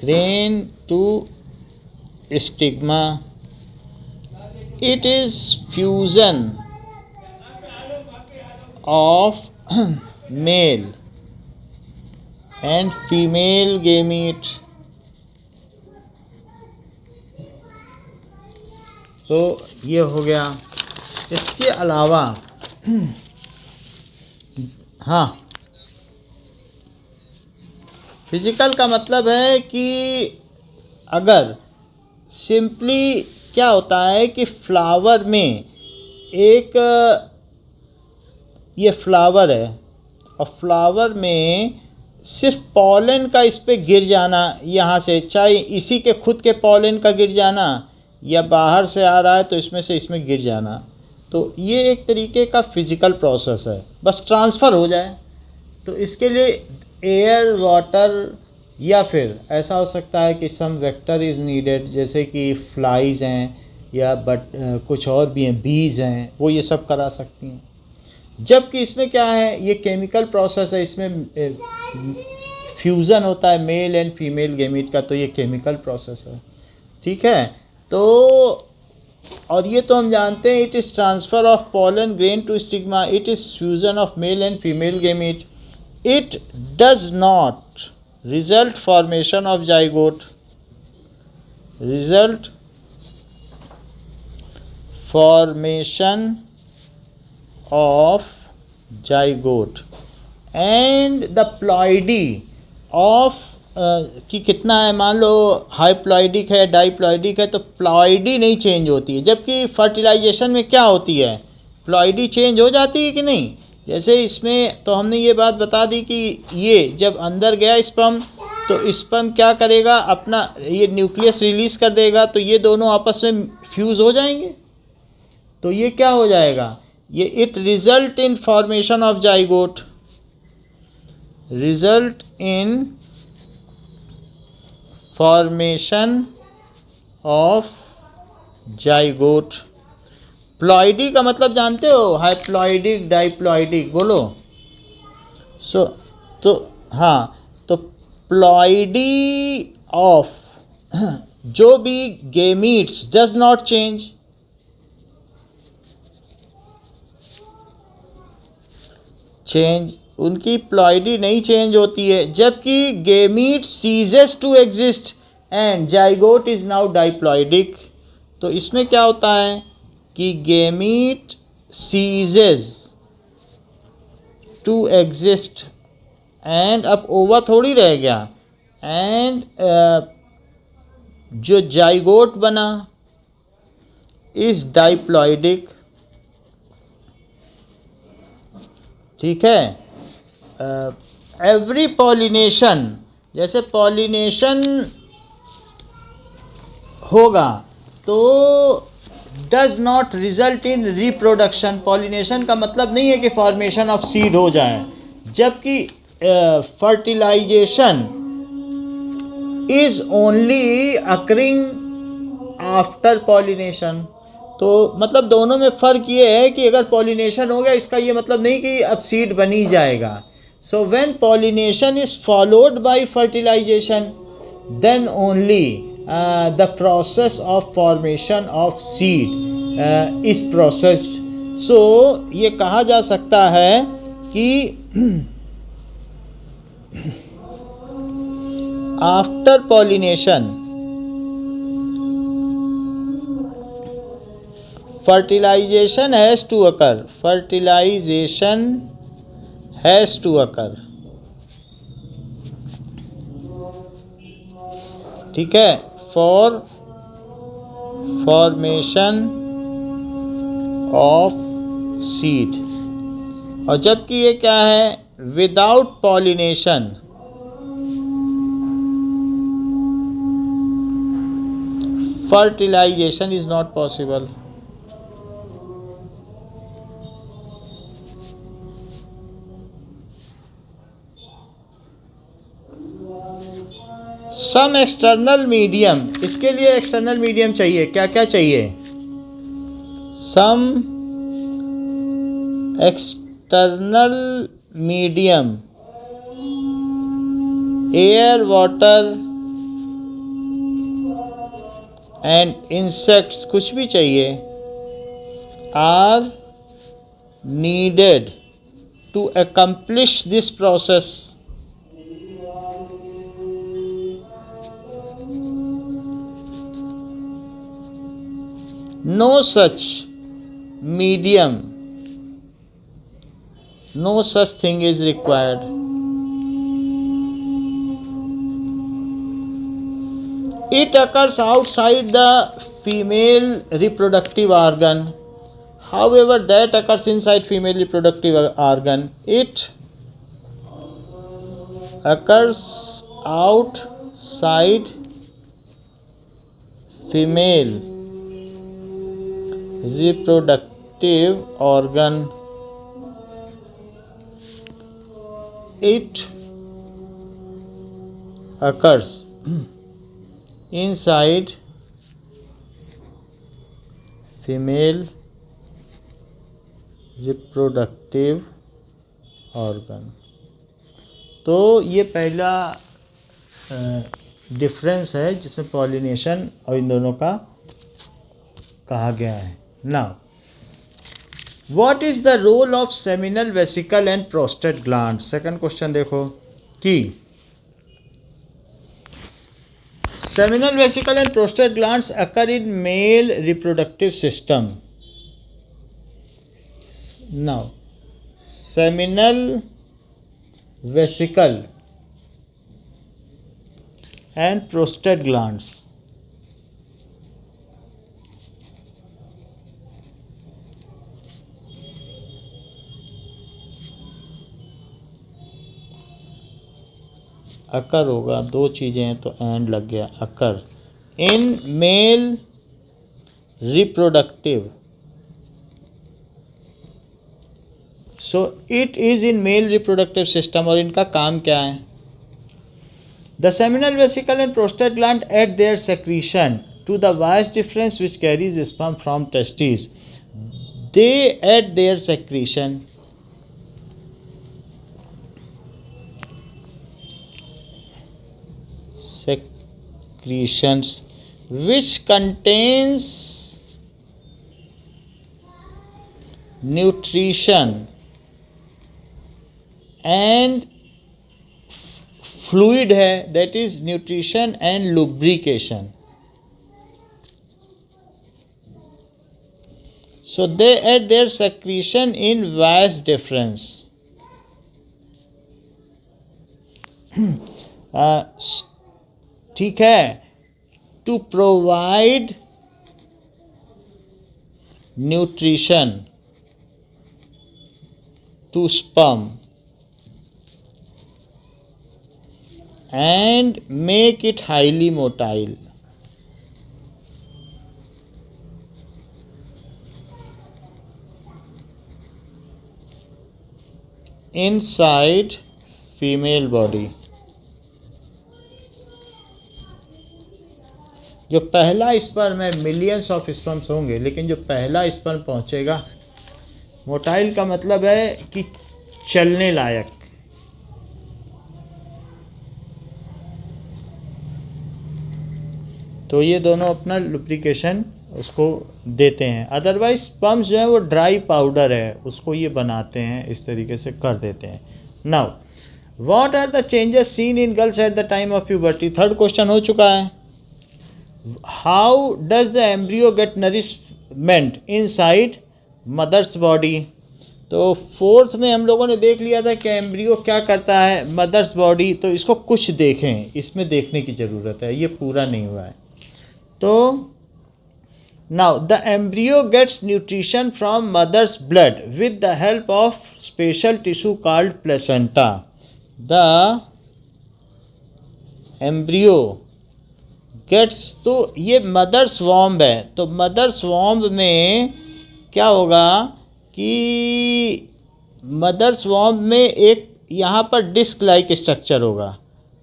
grain to stigma. It is fusion of male and female gamete. तो ये हो गया। इसके अलावा हाँ, फिजिकल का मतलब है कि अगर सिंपली क्या होता है कि फ्लावर में एक, ये फ्लावर है और फ्लावर में सिर्फ पॉलन का इस पे गिर जाना यहाँ से, चाहे इसी के खुद के पॉलन का गिर जाना या बाहर से आ रहा है तो इसमें से इसमें गिर जाना, तो ये एक तरीके का फिजिकल प्रोसेस है, बस ट्रांसफ़र हो जाए। तो इसके लिए एयर, वाटर या फिर ऐसा हो सकता है कि सम वेक्टर इज़ नीडेड, जैसे कि फ्लाइज हैं या कुछ और भी हैं, बीज हैं, वो ये सब करा सकती हैं। जबकि इसमें क्या है, ये केमिकल प्रोसेस है, इसमें फ्यूज़न होता है मेल एंड फीमेल गेमीट का, तो ये केमिकल प्रोसेस है। ठीक है, तो और ये तो हम जानते हैं, it is transfer of pollen grain to stigma, it is fusion of male and female gamete, it does not result formation of zygote, result formation of zygote and the ploidy of कि कितना है, मान लो हाईप्लॉइडिक है, डाईप्लॉइडिक है, तो ploidy नहीं change होती है, जबकि फर्टिलाइजेशन में क्या होती है, प्लॉइडी चेंज हो जाती है कि नहीं। जैसे इसमें तो हमने ये बात बता दी कि ये जब अंदर गया स्पर्म, तो स्पर्म क्या करेगा, अपना ये न्यूक्लियस रिलीज़ कर देगा, तो ये दोनों आपस में फ्यूज़ हो जाएंगे, तो ये क्या हो जाएगा, ये it result in formation of zygote, result in formation of zygote. Ploidy का मतलब जानते हो, हाइप्लॉइडिक, डाइप्लॉइडिक, बोलो। तो हाँ, तो प्लॉइडी ऑफ जो भी गेमीट्स डज नॉट चेंज, उनकी प्लॉइडी नहीं चेंज होती है, जबकि gamete ceases to exist and zygote is now diploidic. तो इसमें क्या होता है कि gamete ceases to exist and अब ओवा थोड़ी रह गया, एंड जो जाइगोट बना इज डाइप्लॉइडिक। ठीक है, एवरी पॉलिनेशन, जैसे पॉलिनेशन होगा तो does not result in reproduction. Pollination का मतलब नहीं है कि फॉर्मेशन ऑफ सीड हो जाए, जबकि fertilization is only occurring after pollination. तो मतलब दोनों में फ़र्क ये है कि अगर पॉलिनेशन हो गया, इसका ये मतलब नहीं कि अब सीड बनी जाएगा। So when pollination is followed by fertilization, then only the process of formation of seed is processed. So ये कहा जा सकता है कि after pollination fertilization has to occur. Fertilization has to occur. ठीक है, for formation of seed. और जबकि ये क्या है, without pollination fertilization is not possible. Some external medium, इसके लिए एक्सटर्नल मीडियम चाहिए. क्या क्या चाहिए? Some external medium, air, water and insects, कुछ भी चाहिए, are needed to accomplish this process. No such medium, no such thing is required. It occurs outside the female reproductive organ. However, that occurs inside female reproductive organ. It occurs outside female reproductive organ. It occurs inside female reproductive organ. तो ये पहला difference है जिसमें pollination और इन दोनों का कहा गया है. Now, what is the role of seminal vesicle and prostate gland? Second question देखो कि seminal vesicle and prostate glands occur in male reproductive system. Now, seminal vesicle and prostate glands अकर होगा, दो चीज़ें हैं तो एंड लग गया, occur in male reproductive. So it is in male reproductive system. और इनका काम क्या है? The seminal vesicle and prostate gland add their secretion to the vas deferens which carries sperm from testis. They add their secretion secretions which contains nutrition and fluid है, that is nutrition and lubrication. So they add their secretion in vas deferens. ठीक है, to provide nutrition to sperm and make it highly motile. Inside female body. जो पहला sperm है, millions of sperms होंगे, लेकिन जो पहला स्पर्म पहुंचेगा, मोटाइल का मतलब है कि चलने लायक. तो ये दोनों अपना लुब्रिकेशन उसको देते हैं। अदरवाइज स्पर्म्स जो है वो ड्राई पाउडर है, उसको ये बनाते हैं, इस तरीके से कर देते हैं। Now what are the changes seen in girls at the time of puberty? Third question हो चुका है। How does the embryo get nourishment inside mother's body? तो फोर्थ में हम लोगों ने देख लिया था कि एम्ब्रियो क्या करता है मदर्स बॉडी, तो इसको कुछ देखें, इसमें देखने की ज़रूरत है, ये पूरा नहीं हुआ है। तो now the embryo gets nutrition from mother's blood with the help of special tissue called placenta. The embryo gets, तो ये मदर्स वॉम्ब है, तो मदर्स वॉम्ब में क्या होगा कि मदर्स वॉम्ब में एक यहाँ पर डिस्क लाइक स्ट्रक्चर होगा,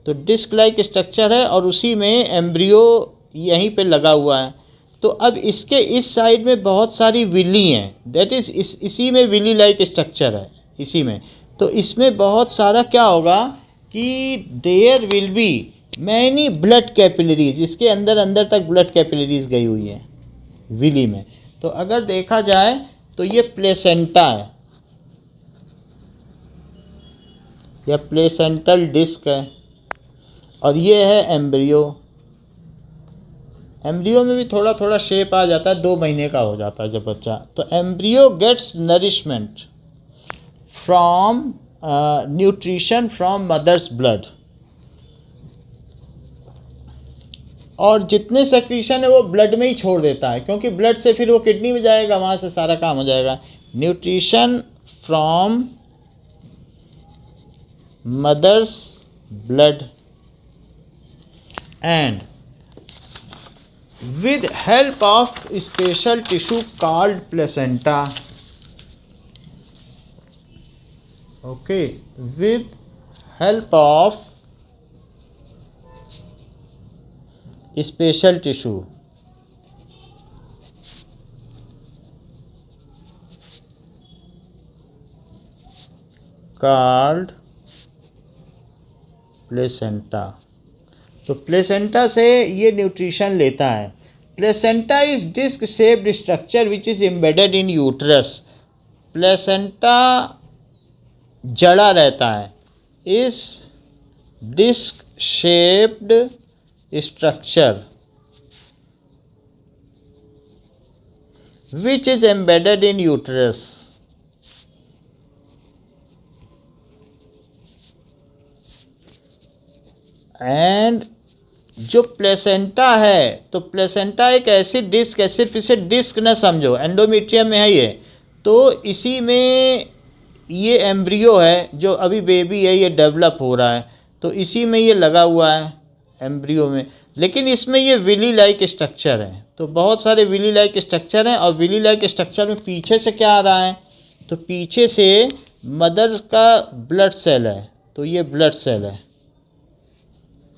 तो डिस्क लाइक स्ट्रक्चर है और उसी में एम्ब्रियो यहीं पे लगा हुआ है। तो अब इसके इस साइड में बहुत सारी विली हैं, दैट इज़ इसी में विली लाइक स्ट्रक्चर है इसी में। तो इसमें बहुत सारा क्या होगा कि there will be many blood capillaries, इसके अंदर अंदर तक ब्लड कैपिलरीज गई हुई है विली में। तो अगर देखा जाए तो ये प्लेसेंटा है या प्लेसेंटल डिस्क है, और ये है एम्ब्रियो। एम्ब्रियो में भी थोड़ा थोड़ा शेप आ जाता है, 2 महीने का हो जाता है जब बच्चा। तो embryo gets nourishment from nutrition from mother's blood, और जितने सेक्रीशन है वो ब्लड में ही छोड़ देता है, क्योंकि ब्लड से फिर वो किडनी में जाएगा, वहाँ से सारा काम हो जाएगा। Nutrition from mother's blood and with help of special tissue called placenta. Okay, with help of special tissue called placenta. तो प्लेसेंटा से ये न्यूट्रिशन लेता है। Placenta is disc shaped structure which is embedded in uterus. Placenta जड़ा रहता है, इस disc shaped structure which is embedded in uterus. And जो प्लेसेंटा है, तो प्लेसेंटा एक ऐसी डिस्क है, सिर्फ इसे डिस्क न समझो, एंडोमेट्रियम में है ये, तो इसी में ये एम्ब्रियो है जो अभी बेबी है, ये डेवलप हो रहा है, तो इसी में ये लगा हुआ है एम्ब्रियो में। लेकिन इसमें ये विली लाइक स्ट्रक्चर है, तो बहुत सारे विली लाइक स्ट्रक्चर हैं, और विली लाइक स्ट्रक्चर में पीछे से क्या आ रहा है, तो पीछे से मदर का ब्लड सेल है, तो ये ब्लड सेल है,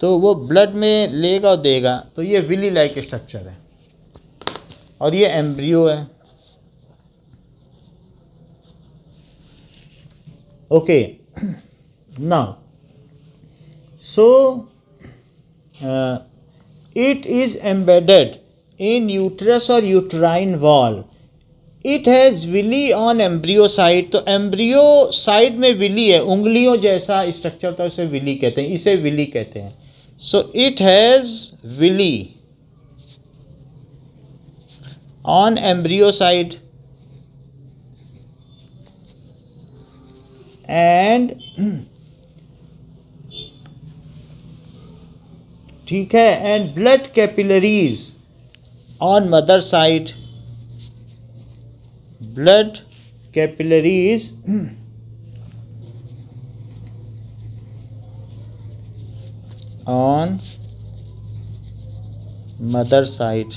तो वो ब्लड में लेगा और देगा, तो ये विली लाइक स्ट्रक्चर है, और ये एम्ब्रियो है। Okay, now so it is embedded in uterus और uterine wall. It has villi on embryo side, तो एम्ब्रियो साइड में विली है, उंगलियों जैसा स्ट्रक्चर होता है, उसे विली कहते हैं, इसे विली कहते हैं। So it has villi on embryo side and ठीक है, and blood capillaries on mother side, blood capillaries on mother side,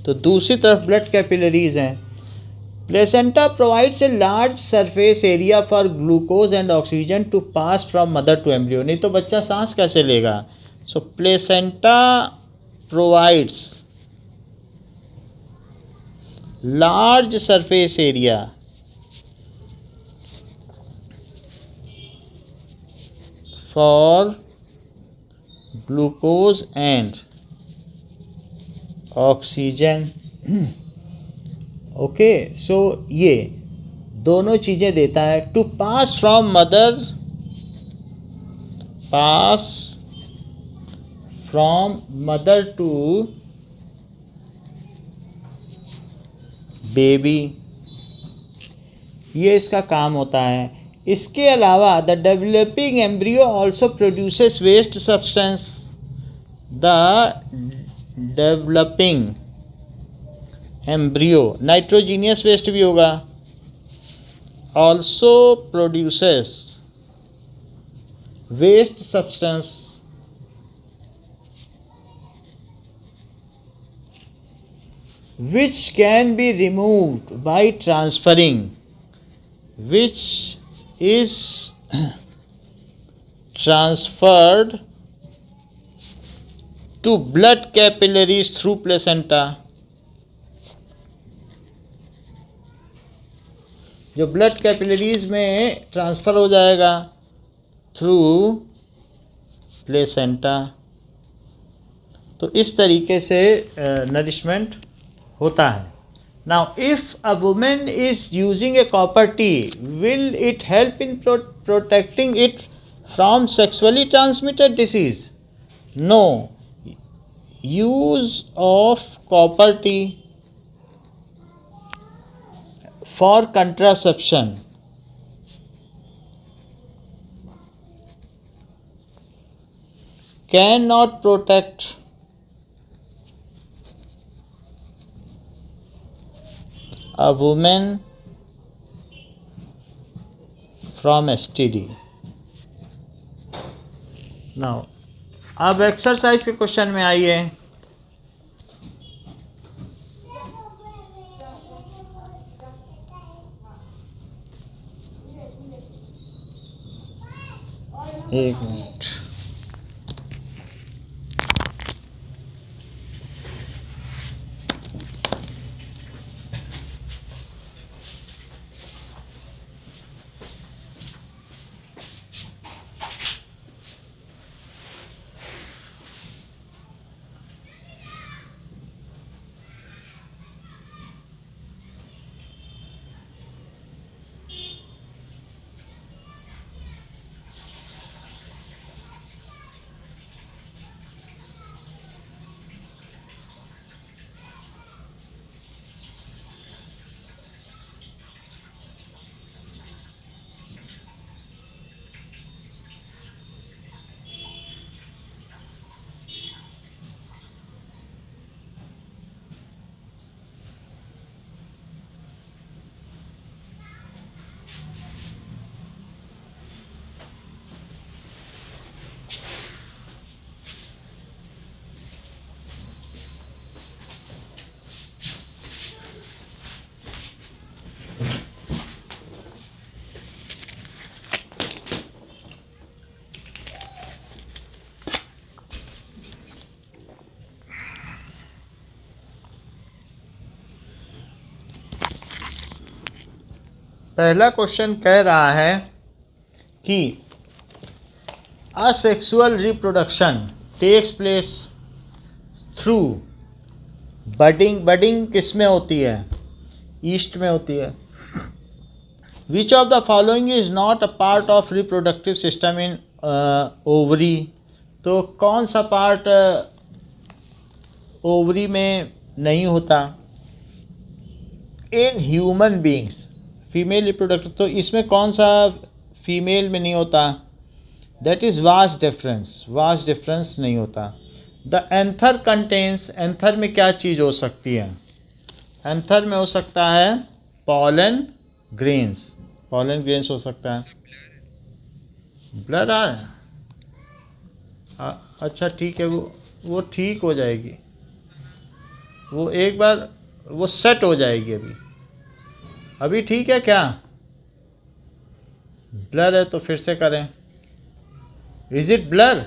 तो दूसरी तरफ ब्लड कैपिलरीज हैं। Placenta provides a large surface area for glucose and oxygen to pass from mother to embryo, नहीं तो बच्चा सांस कैसे लेगा। सो प्लेसेंटा प्रोवाइड्स लार्ज सरफेस एरिया फॉर glucose and oxygen okay, so ये दोनों चीज़ें देता है. To pass from mother, pass from mother to baby, ये इसका काम होता है. इसके अलावा the developing embryo also produces waste substance. The developing embryo nitrogenous waste भी होगा. Also produces waste substance which can be removed by transferring, which is transferred to blood capillaries through placenta. जो ब्लड कैपिलरीज में transfer हो जाएगा through placenta. तो इस तरीके से नरिशमेंट होता है. Now if a woman is using a copper T, will it help in protecting it from sexually transmitted disease? No. Use of copper T for contraception can not protect a woman from STD. Now, अब exercise के question में आइए. एक minute. पहला question कह रहा है कि asexual reproduction takes place through budding. Budding किस में होती है? ईस्ट में होती है. Which of the following is not a part of reproductive system in ovary? तो कौन सा पार्ट ओवरी में नहीं होता in human beings? Female reproductive, तो इसमें कौन सा फीमेल में नहीं होता? That is vast difference. Vast difference नहीं होता. द एंथर कंटेन्स, एंथर में क्या चीज़ हो सकती है? एंथर में हो सकता है पॉलन ग्रेन्स. पॉलन ग्रेन्स हो सकता है. ब्लर आ रहा है. अच्छा ठीक है, वो ठीक हो जाएगी. वो एक बार वो सेट हो जाएगी. अभी ठीक है क्या? ब्लर है तो फिर से करें. Is it blur?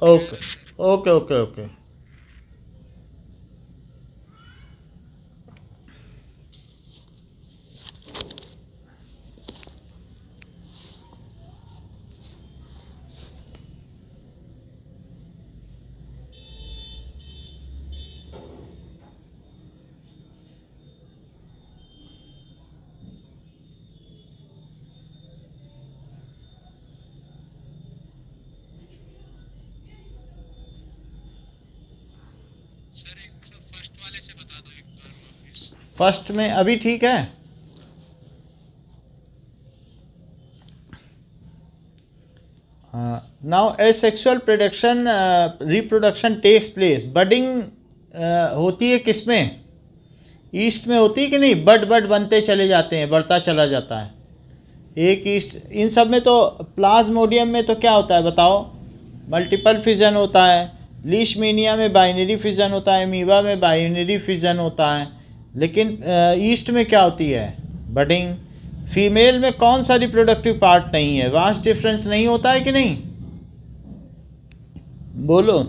Okay okay okay okay. First में अभी ठीक है. Now asexual production reproduction takes place. Budding होती है किसमें? ईस्ट में होती है कि नहीं? बड बड बनते चले जाते हैं, बढ़ता चला जाता है. एक ईस्ट. इन सब में तो प्लाज्मोडियम में तो क्या होता है बताओ? मल्टीपल फिजन होता है. लीशमीनिया में बाइनरी फिजन होता है. मीवा में बाइनरी फिजन होता है. लेकिन ईस्ट में क्या होती है? बडिंग. फीमेल में कौन सा रिप्रोडक्टिव पार्ट नहीं है? वास्ट डिफरेंस नहीं होता है कि नहीं? बोलो.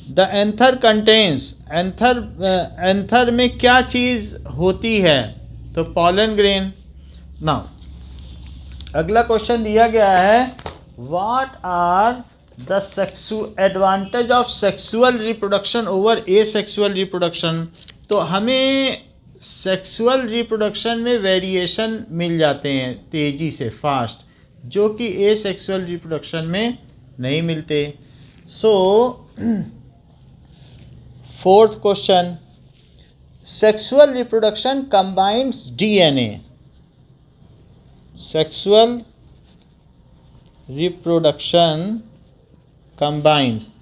The anther contains. एंथर में क्या चीज़ होती है? तो पॉलन ग्रेन. नाउ अगला क्वेश्चन दिया गया है, what are the advantage of sexual reproduction over asexual reproduction. तो हमें सेक्सुअल रिप्रोडक्शन में वेरिएशन मिल जाते हैं तेज़ी से, फास्ट, जो कि एसेक्सुअल रिप्रोडक्शन में नहीं मिलते. So fourth question, sexual reproduction combines DNA. Sexual reproduction combines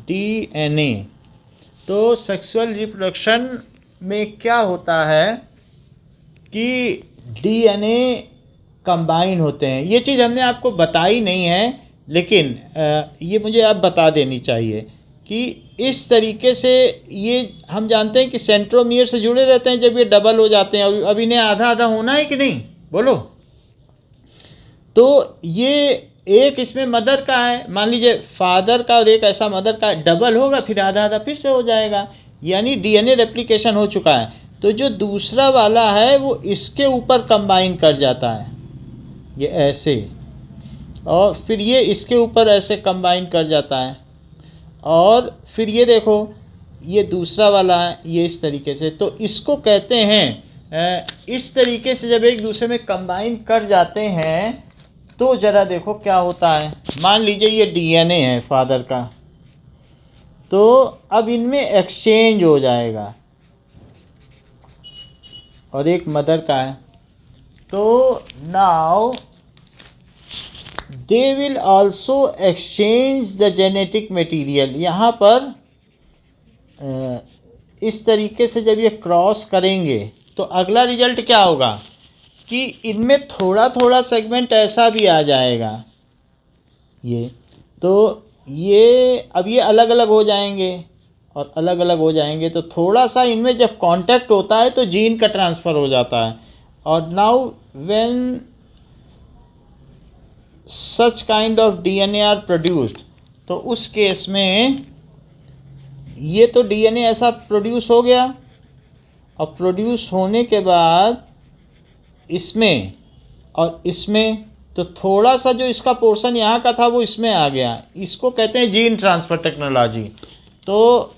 DNA. तो सेक्सुअल रिप्रोडक्शन में क्या होता है कि डीएनए कंबाइन होते हैं. ये चीज़ हमने आपको बताई नहीं है, लेकिन ये मुझे आप बता देनी चाहिए कि इस तरीके से ये हम जानते हैं कि सेंट्रोमियर से जुड़े रहते हैं जब ये डबल हो जाते हैं. अब इन्हें आधा आधा होना है कि नहीं? बोलो. तो ये एक इसमें मदर का है, मान लीजिए फादर का, और एक ऐसा मदर का, डबल होगा, फिर आधा आधा फिर से हो जाएगा, यानी डीएनए रेप्लिकेशन हो चुका है. तो जो दूसरा वाला है वो इसके ऊपर कंबाइन कर जाता है, ये ऐसे, और फिर ये इसके ऊपर ऐसे कंबाइन कर जाता है, और फिर ये देखो ये दूसरा वाला है, ये इस तरीके से. तो इसको कहते हैं, इस तरीके से जब एक दूसरे में कंबाइन कर जाते हैं तो ज़रा देखो क्या होता है. मान लीजिए ये डीएनए है फादर का, तो अब इनमें एक्सचेंज हो जाएगा, और एक मदर का है. तो now they will also exchange the genetic material. यहाँ पर इस तरीके से जब ये क्रॉस करेंगे तो अगला रिजल्ट क्या होगा कि इनमें थोड़ा थोड़ा सेगमेंट ऐसा भी आ जाएगा. ये तो ये अब ये अलग अलग हो जाएंगे, और अलग अलग हो जाएंगे तो थोड़ा सा इनमें जब कांटेक्ट होता है तो जीन का ट्रांसफ़र हो जाता है. और now when such kind of DNA are produced, तो उस केस में ये तो डीएनए ऐसा प्रोड्यूस हो गया, और प्रोड्यूस होने के बाद इसमें और इसमें तो थोड़ा सा जो इसका पोर्शन यहाँ का था वो इसमें आ गया. इसको कहते हैं जीन ट्रांसफ़र टेक्नोलॉजी. तो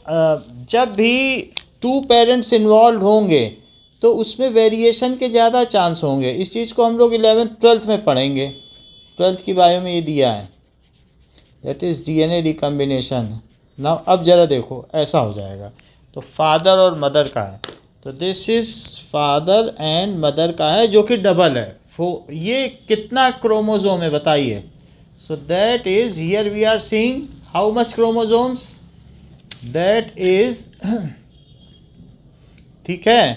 जब भी टू पेरेंट्स इन्वॉल्व होंगे तो उसमें वेरिएशन के ज़्यादा चांस होंगे. इस चीज़ को हम लोग 11th 12th में पढ़ेंगे. 12th की बायो में ये दिया है, that is DNA recombination. Now अब ज़रा देखो ऐसा हो जाएगा. तो फादर और मदर का है, तो this is father and mother का है जो कि डबल है. ये कितना क्रोमोजोम है बताइए? So that is, here we are seeing how much chromosomes, that is, ठीक है,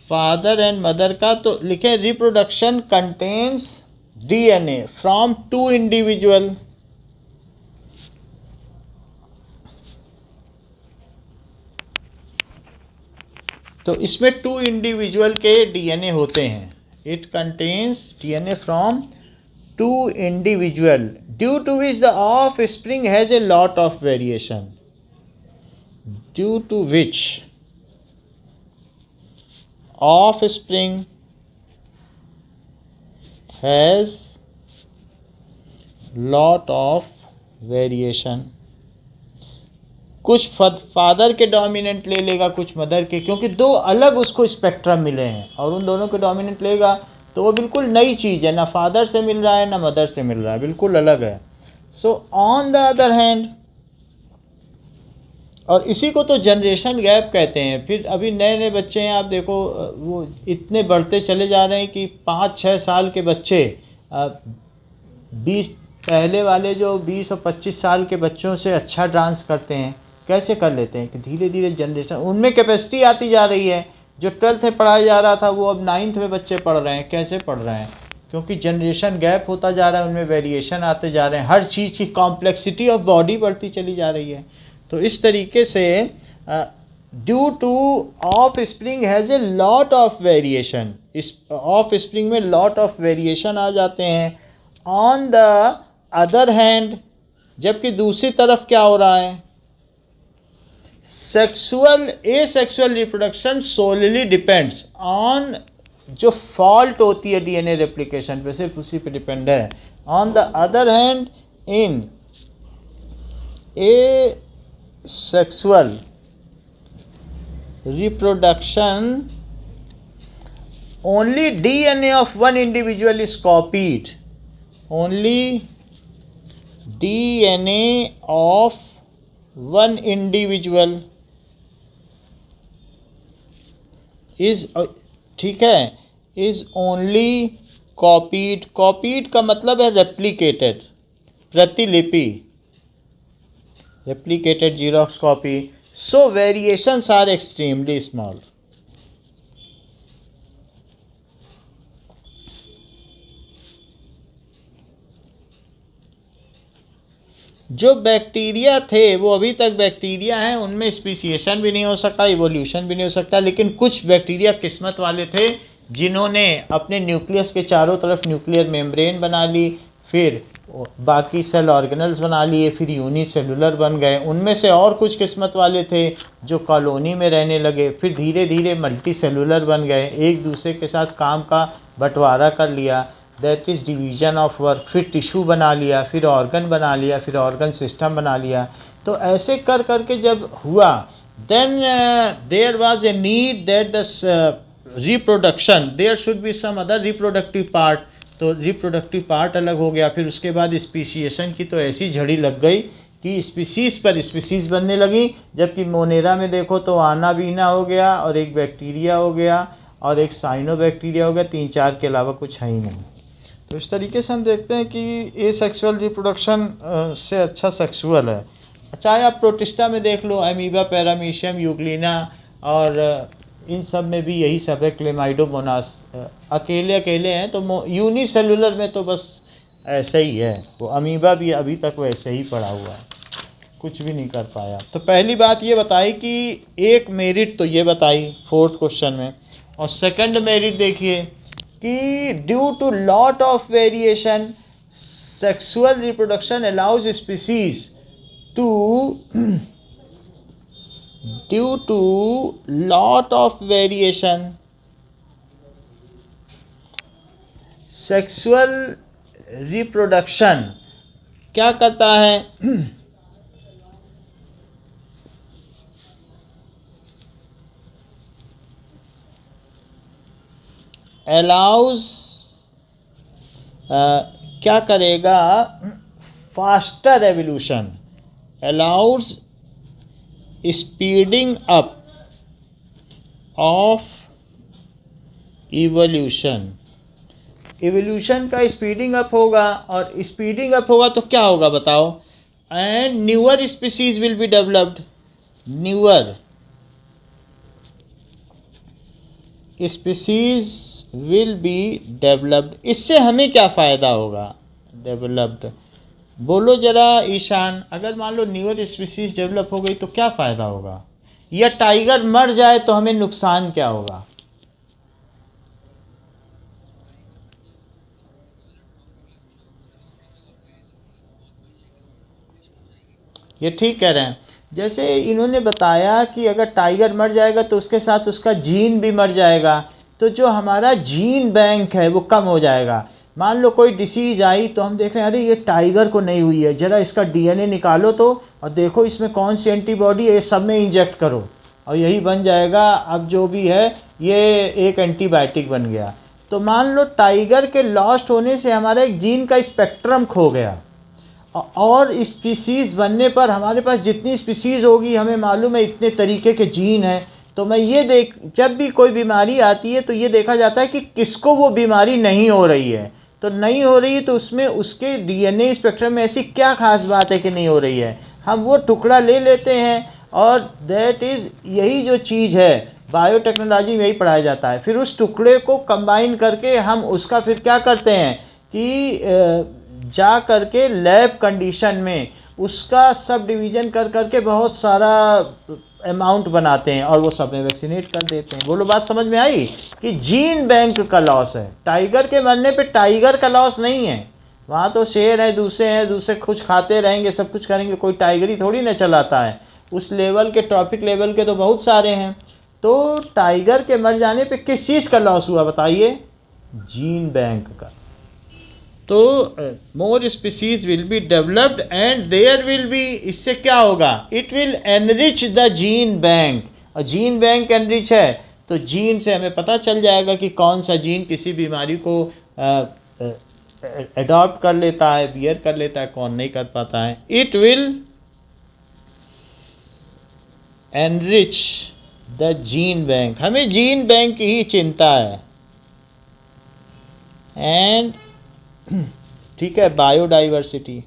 फादर एंड मदर का. तो लिखें reproduction contains DNA from two individual. तो इसमें टू इंडिविजुअल के डीएनए होते हैं. It contains DNA from two individual, due to which the offspring has a lot of variation. Due to which offspring has lot of variation. कुछ father के dominant ले लेगा, कुछ mother के, क्योंकि दो अलग उसको स्पेक्ट्रम मिले हैं, और उन दोनों के डोमिनेंट लेगा तो वो बिल्कुल नई चीज़ है, ना फादर से मिल रहा है ना मदर से मिल रहा है, बिल्कुल अलग है. So on the other hand, और इसी को तो जनरेशन गैप कहते हैं। फिर अभी नए नए बच्चे हैं, आप देखो वो इतने बढ़ते चले जा रहे हैं कि 5-6 साल के बच्चे 20 पहले वाले जो 20 और 25 साल के बच्चों से अच्छा डांस करते हैं। कैसे कर लेते हैं कि धीरे धीरे जनरेशन उनमें कैपेसिटी आती जा रही है। जो 12th में पढ़ाया जा रहा था वो अब 9th में बच्चे पढ़ रहे हैं। कैसे पढ़ रहे हैं? क्योंकि जनरेशन गैप होता जा रहा है, उनमें वेरिएशन आते जा रहे हैं, हर चीज़ की कॉम्प्लेक्सिटी ऑफ बॉडी बढ़ती चली जा रही है। तो इस तरीके से due two of spring has a lot of variation, इस ऑफ स्प्रिंग में लॉट ऑफ वेरिएशन आ जाते हैं। ऑन द अदर हैंड, जबकि दूसरी तरफ क्या हो रहा है, sexual asexual reproduction solely depends on, जो फॉल्ट होती है डीएनए रेप्लिकेशन पे सिर्फ उसी पे डिपेंड है। On the other hand in A sexual reproduction only DNA of one individual is copied, only DNA of one individual is, ठीक है, is only copied, copied का मतलब है replicated, प्रतिलिपि, replicated xerox copy, so variations are extremely small। जो bacteria थे वो अभी तक बैक्टीरिया हैं, उनमें स्पीसीएशन भी नहीं हो सकता, इवोल्यूशन भी नहीं हो सकता। लेकिन कुछ बैक्टीरिया किस्मत वाले थे जिन्होंने अपने न्यूक्लियस के चारों तरफ न्यूक्लियर मेम्ब्रेन बना ली, फिर बाकी सेल ऑर्गेनल्स बना लिए, फिर यूनिसेलुलर बन गए। उनमें से और कुछ किस्मत वाले थे जो कॉलोनी में रहने लगे, फिर धीरे धीरे मल्टी सेलुलर बन गए, एक दूसरे के साथ काम का बंटवारा कर लिया, that is division of work. फिर टिश्यू बना लिया, फिर ऑर्गन बना लिया, फिर ऑर्गन सिस्टम बना लिया। तो ऐसे कर करके जब हुआ, then there was a need that the reproduction, there should be some other reproductive part. तो रिप्रोडक्टिव पार्ट अलग हो गया। फिर उसके बाद स्पीसीएशन की तो ऐसी झड़ी लग गई कि स्पीसीज़ पर स्पीसीज़ बनने लगी। जबकि मोनेरा में देखो तो आना बीना हो गया, और एक बैक्टीरिया हो गया, और एक साइनो बैक्टीरिया हो गया, 3-4 के अलावा कुछ है ही नहीं। तो इस तरीके से हम देखते हैं कि ए सेक्सुअल रिप्रोडक्शन से अच्छा सेक्सुअल है। चाहे आप प्रोटिस्टा में देख लो, अमीबा, पैरामीशियम, यूग्लिना, और इन सब में भी यही सब है, क्लेमाइडोमोनास अकेले अकेले हैं। तो यूनिसेलुलर में तो बस ऐसा ही है, वो अमीबा भी अभी तक वैसे ही पड़ा हुआ है, कुछ भी नहीं कर पाया। तो पहली बात ये बताई कि एक मेरिट तो ये बताई 4th क्वेश्चन में, और सेकंड मेरिट देखिए कि due to lot of variation sexual reproduction allows species to, due to lot of variation sexual reproduction क्या करता है, अलाउज क्या करेगा, faster evolution, allows speeding up of evolution. Evolution का स्पीडिंग अप होगा, और स्पीडिंग अप होगा तो क्या होगा बताओ, and newer species will be developed, newer species will be developed. इससे हमें क्या फ़ायदा होगा, डेवलप्ड, बोलो ज़रा ईशान। अगर मान लो न्यूअर स्पीसीज डेवलप हो गई तो क्या फ़ायदा होगा, या टाइगर मर जाए तो हमें नुकसान क्या होगा? ये ठीक कह रहे हैं। जैसे इन्होंने बताया कि अगर टाइगर मर जाएगा तो उसके साथ उसका जीन भी मर जाएगा, तो जो हमारा जीन बैंक है वो कम हो जाएगा। मान लो कोई डिसीज़ आई तो हम देख रहे हैं अरे ये टाइगर को नहीं हुई है, ज़रा इसका डीएनए निकालो तो, और देखो इसमें कौन सी एंटीबॉडी है, ये सब में इंजेक्ट करो, और यही बन जाएगा। अब जो भी है ये एक एंटीबायोटिक बन गया। तो मान लो टाइगर के लॉस्ट होने से हमारा एक जीन का स्पेक्ट्रम खो गया, और स्पीसीज़ बनने पर हमारे पास जितनी स्पीसीज़ होगी, हमें मालूम है इतने तरीके के जीन हैं, तो मैं ये देख, जब भी कोई बीमारी आती है तो ये देखा जाता है कि किसको वो बीमारी नहीं हो रही है। तो नहीं हो रही है तो उसमें उसके डीएनए स्पेक्ट्रम में ऐसी क्या खास बात है कि नहीं हो रही है, हम वो टुकड़ा ले लेते हैं, और दैट इज़, यही जो चीज़ है बायोटेक्नोलॉजी में यही पढ़ाया जाता है। फिर उस टुकड़े को कंबाइन करके हम उसका फिर क्या करते हैं कि जा करके लैब कंडीशन में उसका सब डिवीज़न कर करके बहुत सारा अमाउंट बनाते हैं और वो सब में वैक्सीनेट कर देते हैं। बोलो बात समझ में आई कि जीन बैंक का लॉस है। टाइगर के मरने पे टाइगर का लॉस नहीं है, वहाँ तो शेर है, दूसरे कुछ खाते रहेंगे, सब कुछ करेंगे, कोई टाइगर ही थोड़ी ना चलाता है। उस लेवल के, ट्रॉपिक लेवल के तो बहुत सारे हैं। तो टाइगर के मर जाने पे किस चीज़ का लॉस हुआ बताइए? जीन बैंक का। तो more species will be developed and there will be, इससे क्या होगा, it will enrich the gene bank. और जीन बैंक एनरिच है तो जीन से हमें पता चल जाएगा कि कौन सा जीन किसी बीमारी को अडॉप्ट कर लेता है, बियर कर लेता है, कौन नहीं कर पाता है। It will enrich the gene bank, gene जीन बैंक की ही चिंता है। एंड ठीक है, बायोडाइवर्सिटी,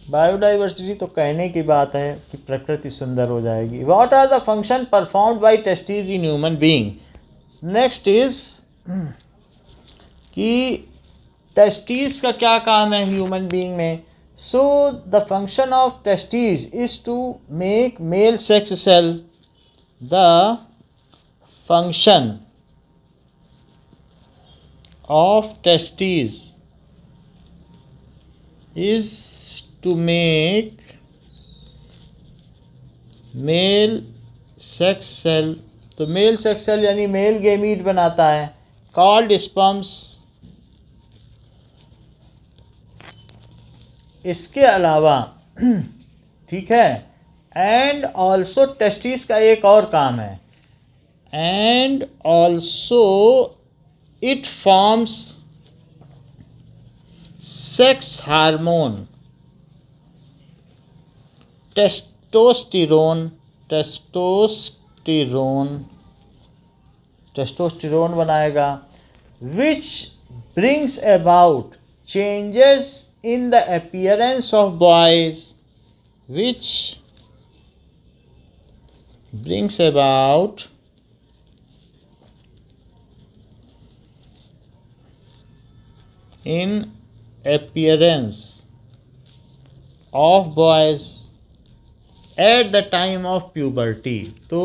बायोडाइवर्सिटी तो कहने की बात है कि प्रकृति सुंदर हो जाएगी। What are the function performed by testes in human being. Next is कि टेस्टिस का क्या काम है ह्यूमन बीइंग में। So the function of testes is to make male sex cell. The function of testes is to make male sex cell, तो male sex cell यानी male gamete बनाता है, कॉल्ड स्पर्म्स। इसके अलावा ठीक है, एंड ऑल्सो टेस्टिस का एक और काम है, and also it forms sex hormone testosterone बनाएगा, which brings about changes in the appearance of boys, which brings about in appearance of boys at the time of puberty। तो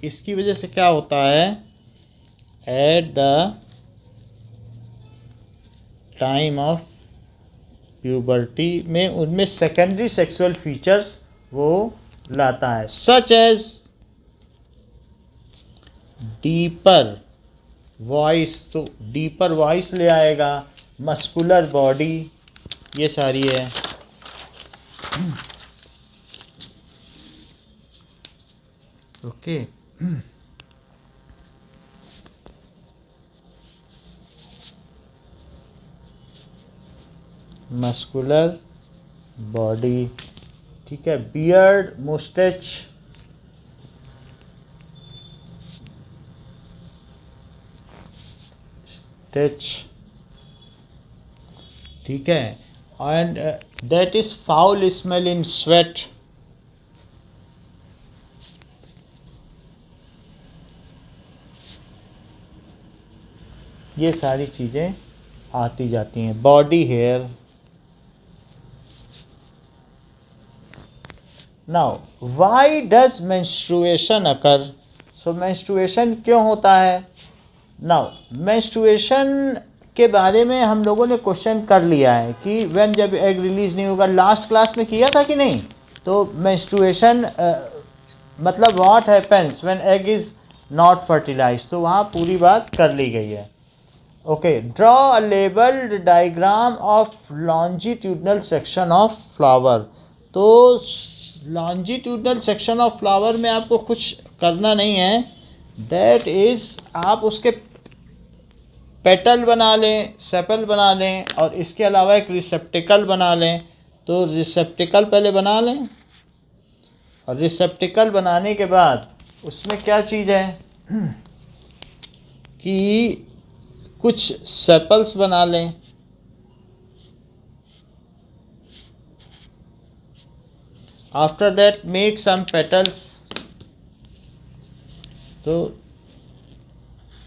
इसकी वजह से क्या होता है, at the time of puberty में उनमें सेकेंडरी सेक्सुअल फीचर्स वो लाता है, सच एज डीपर वॉइस, तो डीपर वॉइस ले आएगा, मस्कुलर बॉडी, ये सारी है। ओके मस्कुलर बॉडी, ठीक है, बियर्ड, मुस्टैच, ठीक है, and that is foul smell in sweat. ये सारी चीज़ें आती जाती हैं। Body hair, now why does menstruation occur. So menstruation क्यों होता है। नाउ मेंस्ट्रुएशन के बारे में हम लोगों ने क्वेश्चन कर लिया है कि व्हेन, जब एग रिलीज नहीं होगा, लास्ट क्लास में किया था कि नहीं। तो मेंस्ट्रुएशन मतलब what happens when egg is not fertilized, तो वहाँ पूरी बात कर ली गई है। Okay, draw a labelled diagram of longitudinal section of flower. तो लॉन्जिट्यूडनल सेक्शन ऑफ फ्लावर में आपको कुछ करना नहीं है, दैट इज आप उसके पेटल बना लें, सेपल बना लें और इसके अलावा एक रिसेप्टिकल बना लें। तो रिसेप्टिकल पहले बना लें और रिसेप्टिकल बनाने के बाद उसमें क्या चीज़ है कि कुछ सेपल्स बना लें। After that make some petals. तो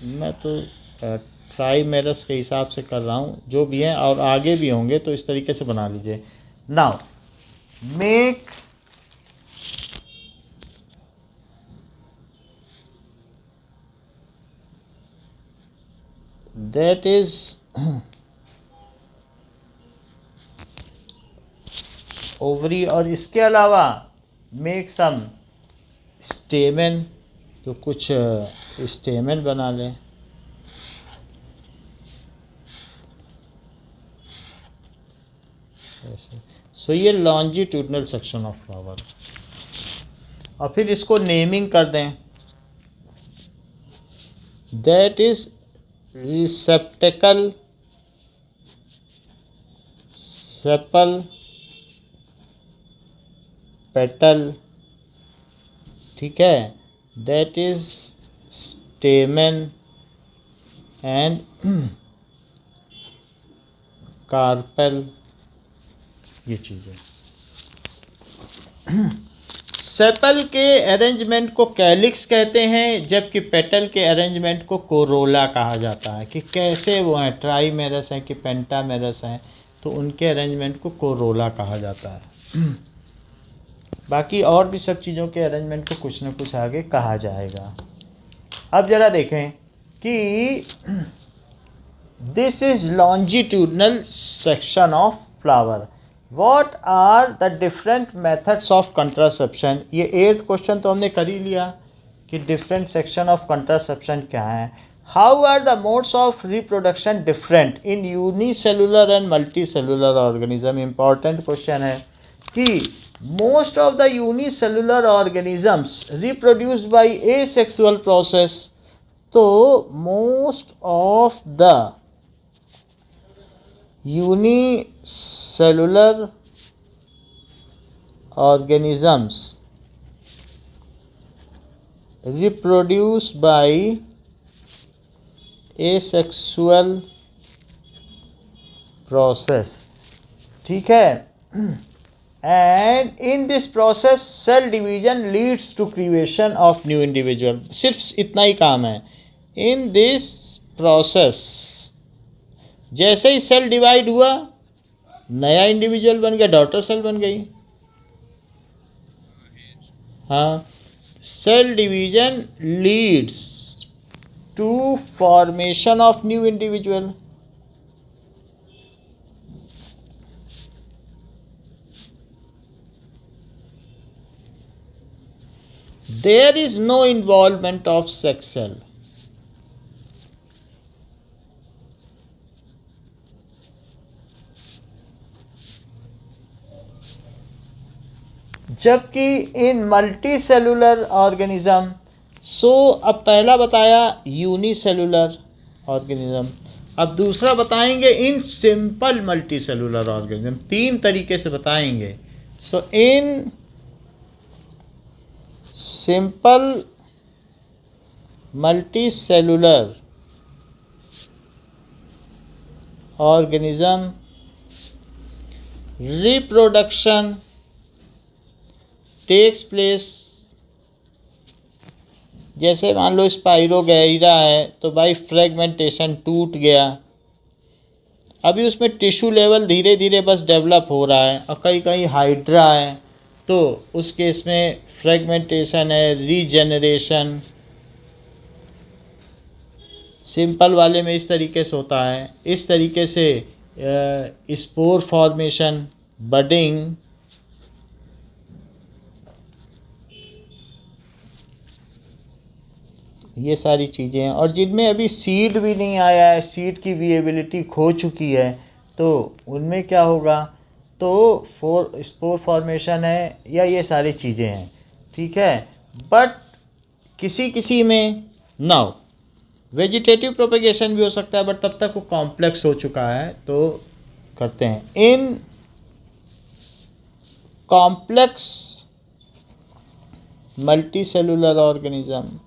मैं तो ट्राइमेरस के हिसाब से कर रहा हूँ, जो भी हैं और आगे भी होंगे तो इस तरीके से बना लीजिए। Now make that is ovary और इसके अलावा मेक सम स्टेमन। तो कुछ स्टेमन बना लें। सो ये लॉन्जिट्यूडनल सेक्शन ऑफ फ्लावर। और फिर इसको नेमिंग कर दें। दैट इज रिसेप्टिकल, सेपल, पेटल, ठीक है। दैट इज स्टेमन एंड कार्पेल, ये चीज़ें। सेपल के अरेंजमेंट को कैलिक्स कहते हैं, जबकि पेटल के अरेंजमेंट को कोरोला कहा जाता है। कि कैसे वो हैं, ट्राइमेरस हैं कि पेंटामेरस हैं, तो उनके अरेंजमेंट को कोरोला कहा जाता है। बाकी और भी सब चीज़ों के अरेंजमेंट को कुछ न कुछ आगे कहा जाएगा। अब ज़रा देखें कि this is longitudinal section of flower. What are the different methods of contraception? ये 8th क्वेश्चन तो हमने कर ही लिया कि different section of contraception क्या है। How are the modes of reproduction different in unicellular and multicellular organism? Important question है कि most of the unicellular organisms reproduce by asexual process। तो most of the unicellular organisms reproduce by asexual process, ठीक है। and in this process cell division leads to creation of new individual। सिर्फ इतना ही काम है। in this process जैसे ही cell divide हुआ, नया इंडिविजुअल बन गया, डॉटर सेल बन गई। हाँ, cell division leads to formation of new individual. There is no involvement of sex cell. जबकि इन मल्टी सेलुलर ऑर्गेनिज्म, अब पहला बताया यूनिसेलुलर ऑर्गेनिज्म, अब दूसरा बताएंगे in simple multi cellular organism. 3 तरीके से बताएंगे। In simple multi cellular organism reproduction takes place. जैसे मान लो स्पाइरोगैरा है तो बाई फ्रेगमेंटेशन टूट गया, अभी उसमें टिश्यू लेवल धीरे धीरे बस डेवलप हो रहा है। और कहीं कहीं हाइड्रा है तो उस केस में फ्रेगमेंटेशन है, रीजेनरेशन। सिंपल वाले में इस तरीके से होता है। इस तरीके से स्पोर फॉर्मेशन, बडिंग, ये सारी चीज़ें हैं। और जिनमें अभी सीड भी नहीं आया है, सीड की विएबिलिटी खो चुकी है, तो उनमें क्या होगा, तो स्पोर फॉर्मेशन है या ये सारी चीज़ें हैं, ठीक है। बट किसी किसी में नाउ वेजिटेटिव प्रोपेगेशन भी हो सकता है, बट तब तक वो कॉम्प्लेक्स हो चुका है, तो करते हैं। In complex multi cellular organism,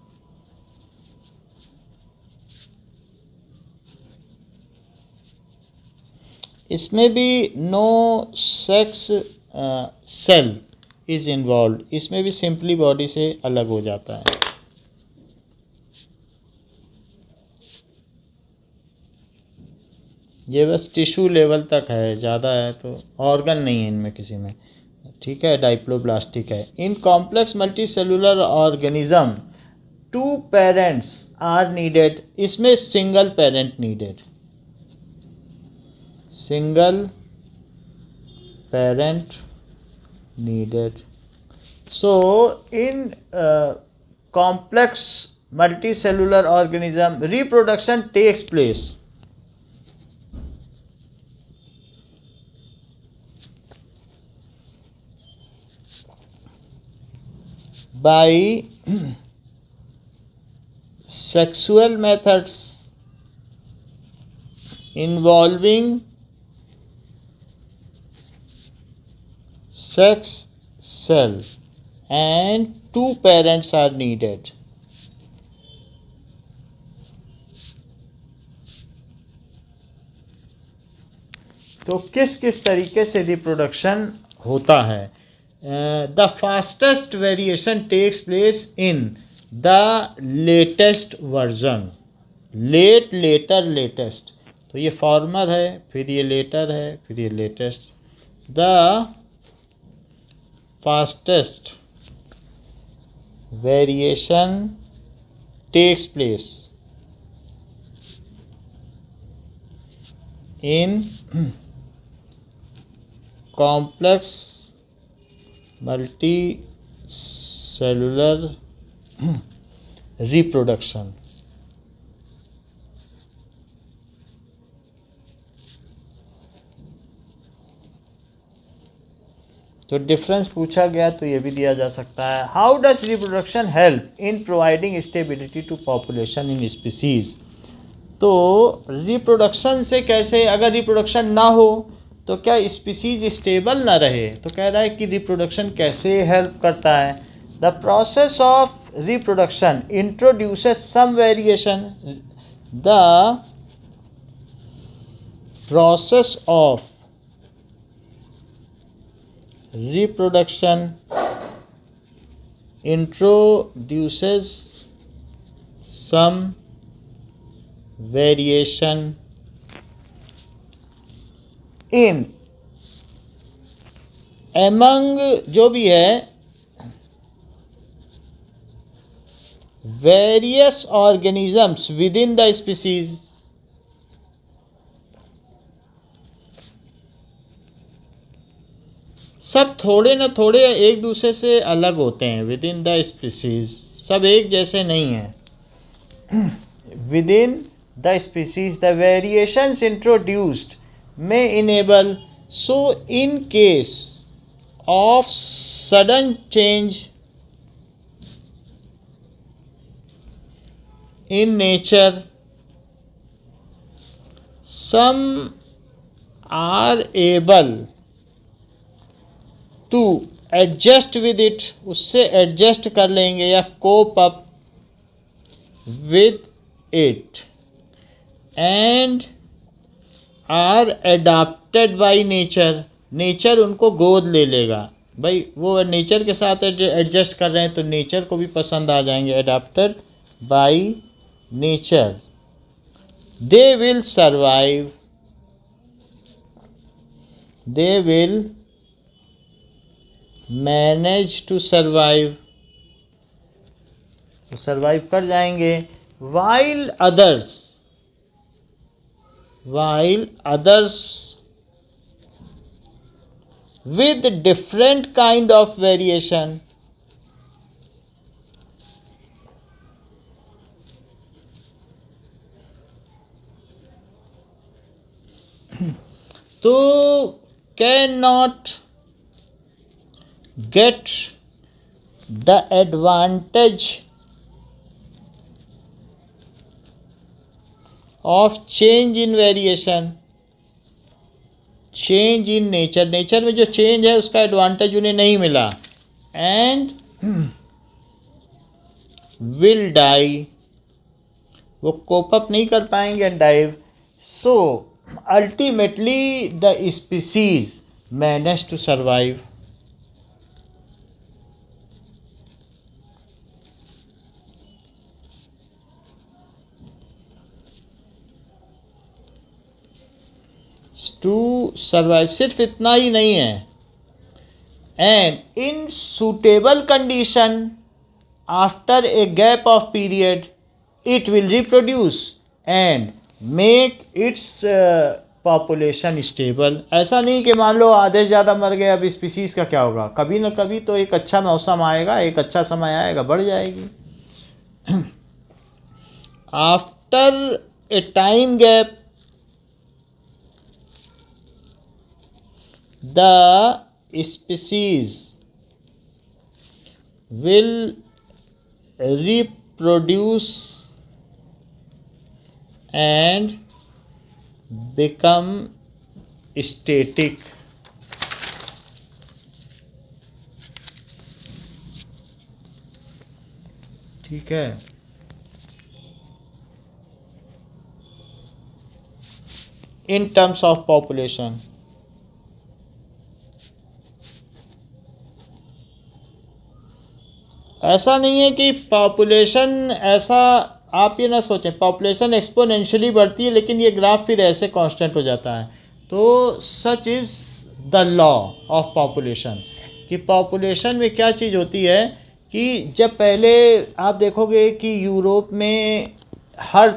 इसमें भी no sex cell is involve, इसमें भी सिंपली बॉडी से अलग हो जाता है। ये बस टिश्यू लेवल तक है, ज़्यादा है तो ऑर्गन नहीं है इनमें किसी में, ठीक है, डाइप्लोब्लास्टिक है। In complex multi cellular organism 2 parents are needed, इसमें single parent needed, single parent needed. So in complex multicellular organism, reproduction takes place by sexual methods involving sex cell and 2 parents are needed. तो किस किस तरीके से reproduction होता है? The fastest variation takes place in the latest version, let letter latest, तो ये farmer है, फिर ये लेटर है, फिर ये latest. The fastest variation takes place in complex multicellular reproduction। तो डिफरेंस पूछा गया तो ये भी दिया जा सकता है। How does reproduction help in providing stability to population in species, तो रिप्रोडक्शन से कैसे, अगर रिप्रोडक्शन ना हो तो क्या स्पीसीज स्टेबल ना रहे, तो कह रहा है कि रिप्रोडक्शन कैसे हेल्प करता है। The process of reproduction introduces some variation, the process of reproduction introduces some variation in among जो भी है various organisms within the species, सब थोड़े न थोड़े एक दूसरे से अलग होते हैं। विद इन द स्पीसीज, सब एक जैसे नहीं हैं। Within the species the variations introduced may enable, so in case of sudden change in nature, some are able to adjust with it, उससे एडजस्ट कर लेंगे या cope up with it, and are adapted by nature, nature उनको गोद ले लेगा। भाई वो नेचर के साथ एडजस्ट कर रहे हैं तो नेचर को भी पसंद आ जाएंगे। Adapted by nature, they will survive, they will manage to survive, तो सर्वाइव कर जाएंगे। While others with different kind of variation, तो can not get the advantage of change in variation, change in nature, nature में जो change है उसका advantage उन्हें नहीं मिला, एंड विल डाई, वो कोप अप नहीं कर पाएंगे and die. So ultimately the species manage to survive. To survive, सिर्फ इतना ही नहीं है, and in suitable condition after a gap of period it will reproduce and make its population stable. ऐसा नहीं कि मान लो आधे से ज़्यादा मर गए, अब स्पीसीज़ का क्या होगा, कभी ना कभी तो एक अच्छा मौसम आएगा, एक अच्छा समय आएगा, बढ़ जाएगी. After a time gap the species will reproduce and become static. ठीक है. In terms of population, ऐसा नहीं है कि पॉपुलेशन, ऐसा आप ये ना सोचें पॉपुलेशन एक्सपोनेंशियली बढ़ती है लेकिन ये ग्राफ फिर ऐसे कांस्टेंट हो जाता है. तो such is the law of population, कि पॉपुलेशन में क्या चीज़ होती है कि जब पहले आप देखोगे कि यूरोप में हर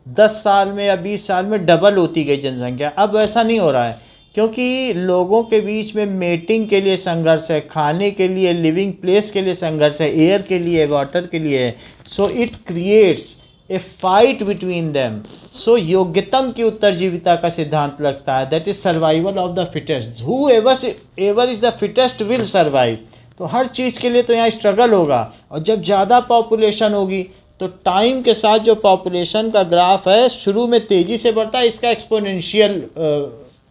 10 साल में या 20 साल में डबल होती गई जनसंख्या, अब ऐसा नहीं हो रहा है क्योंकि लोगों के बीच में मेटिंग के लिए संघर्ष है, खाने के लिए, लिविंग प्लेस के लिए संघर्ष है, एयर के लिए, वाटर के लिए. So it creates a fight between them. So योग्यतम की उत्तरजीविता का सिद्धांत लगता है, that is survival of the fittest. Whoever is the fittest will survive. तो हर चीज़ के लिए तो यहाँ स्ट्रगल होगा, और जब ज़्यादा पॉपुलेशन होगी तो टाइम के साथ जो पॉपुलेशन का ग्राफ है शुरू में तेज़ी से बढ़ता है, इसका एक्सपोनेंशियल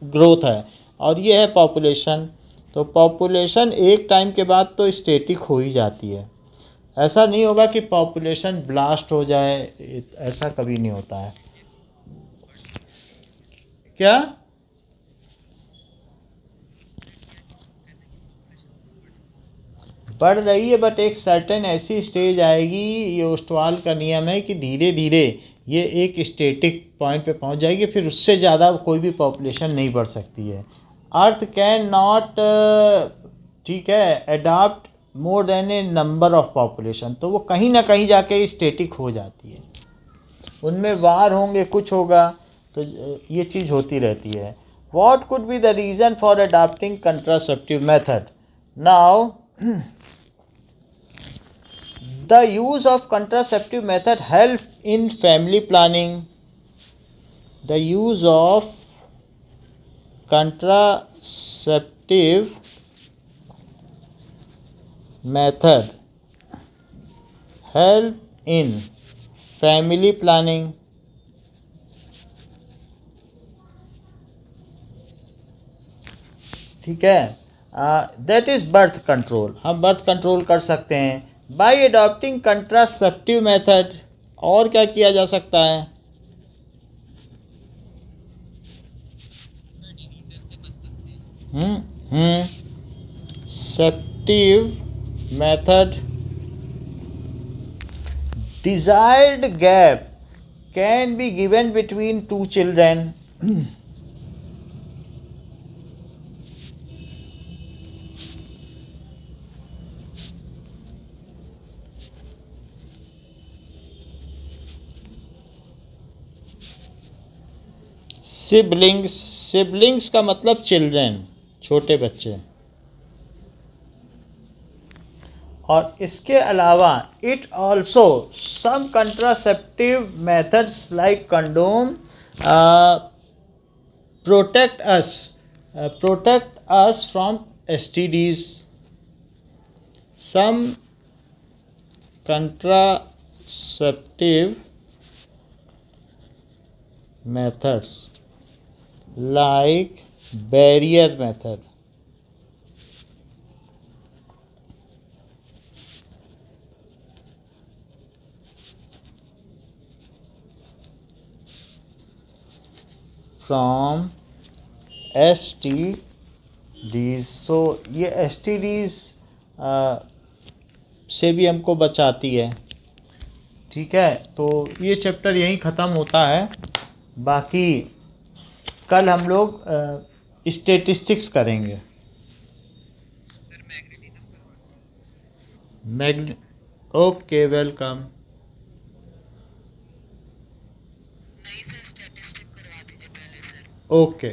ग्रोथ है, और ये है पॉपुलेशन. तो पॉपुलेशन एक टाइम के बाद तो स्टेटिक हो ही जाती है. ऐसा नहीं होगा कि पॉपुलेशन ब्लास्ट हो जाए, ऐसा कभी नहीं होता है. क्या बढ़ रही है, बट एक सर्टेन ऐसी स्टेज आएगी, ये ओस्टवाल का नियम है कि धीरे धीरे ये एक स्टेटिक पॉइंट पे पहुंच जाएगी, फिर उससे ज़्यादा कोई भी पॉपुलेशन नहीं बढ़ सकती है. अर्थ कैन नॉट, ठीक है, adopt more than A number of population. तो वो कहीं ना कहीं जाके स्टेटिक हो जाती है, उनमें वार होंगे, कुछ होगा, तो ये चीज़ होती रहती है. What could be the reason for adopting contraceptive method. Now the use of contraceptive method help in family planning. The use of contraceptive method help in family planning. ठीक है. That is birth control. हम birth control कर सकते हैं by adopting contraceptive method. और क्या किया जा सकता है? सेप्टिव method. Desired gap can be given between two children. Siblings. Siblings का मतलब चिल्ड्रेन, छोटे बच्चे. और इसके अलावा it also some contraceptive methods like condom protect us from STDs. Some contraceptive methods like barrier method, from STDs. so ये STDs से भी हमको बचाती है। ठीक है, तो ये चैप्टर यहीं ख़त्म होता है। बाकी कल हम लोग स्टेटिस्टिक्स करेंगे। मैग्न ओके, वेलकम। ओके।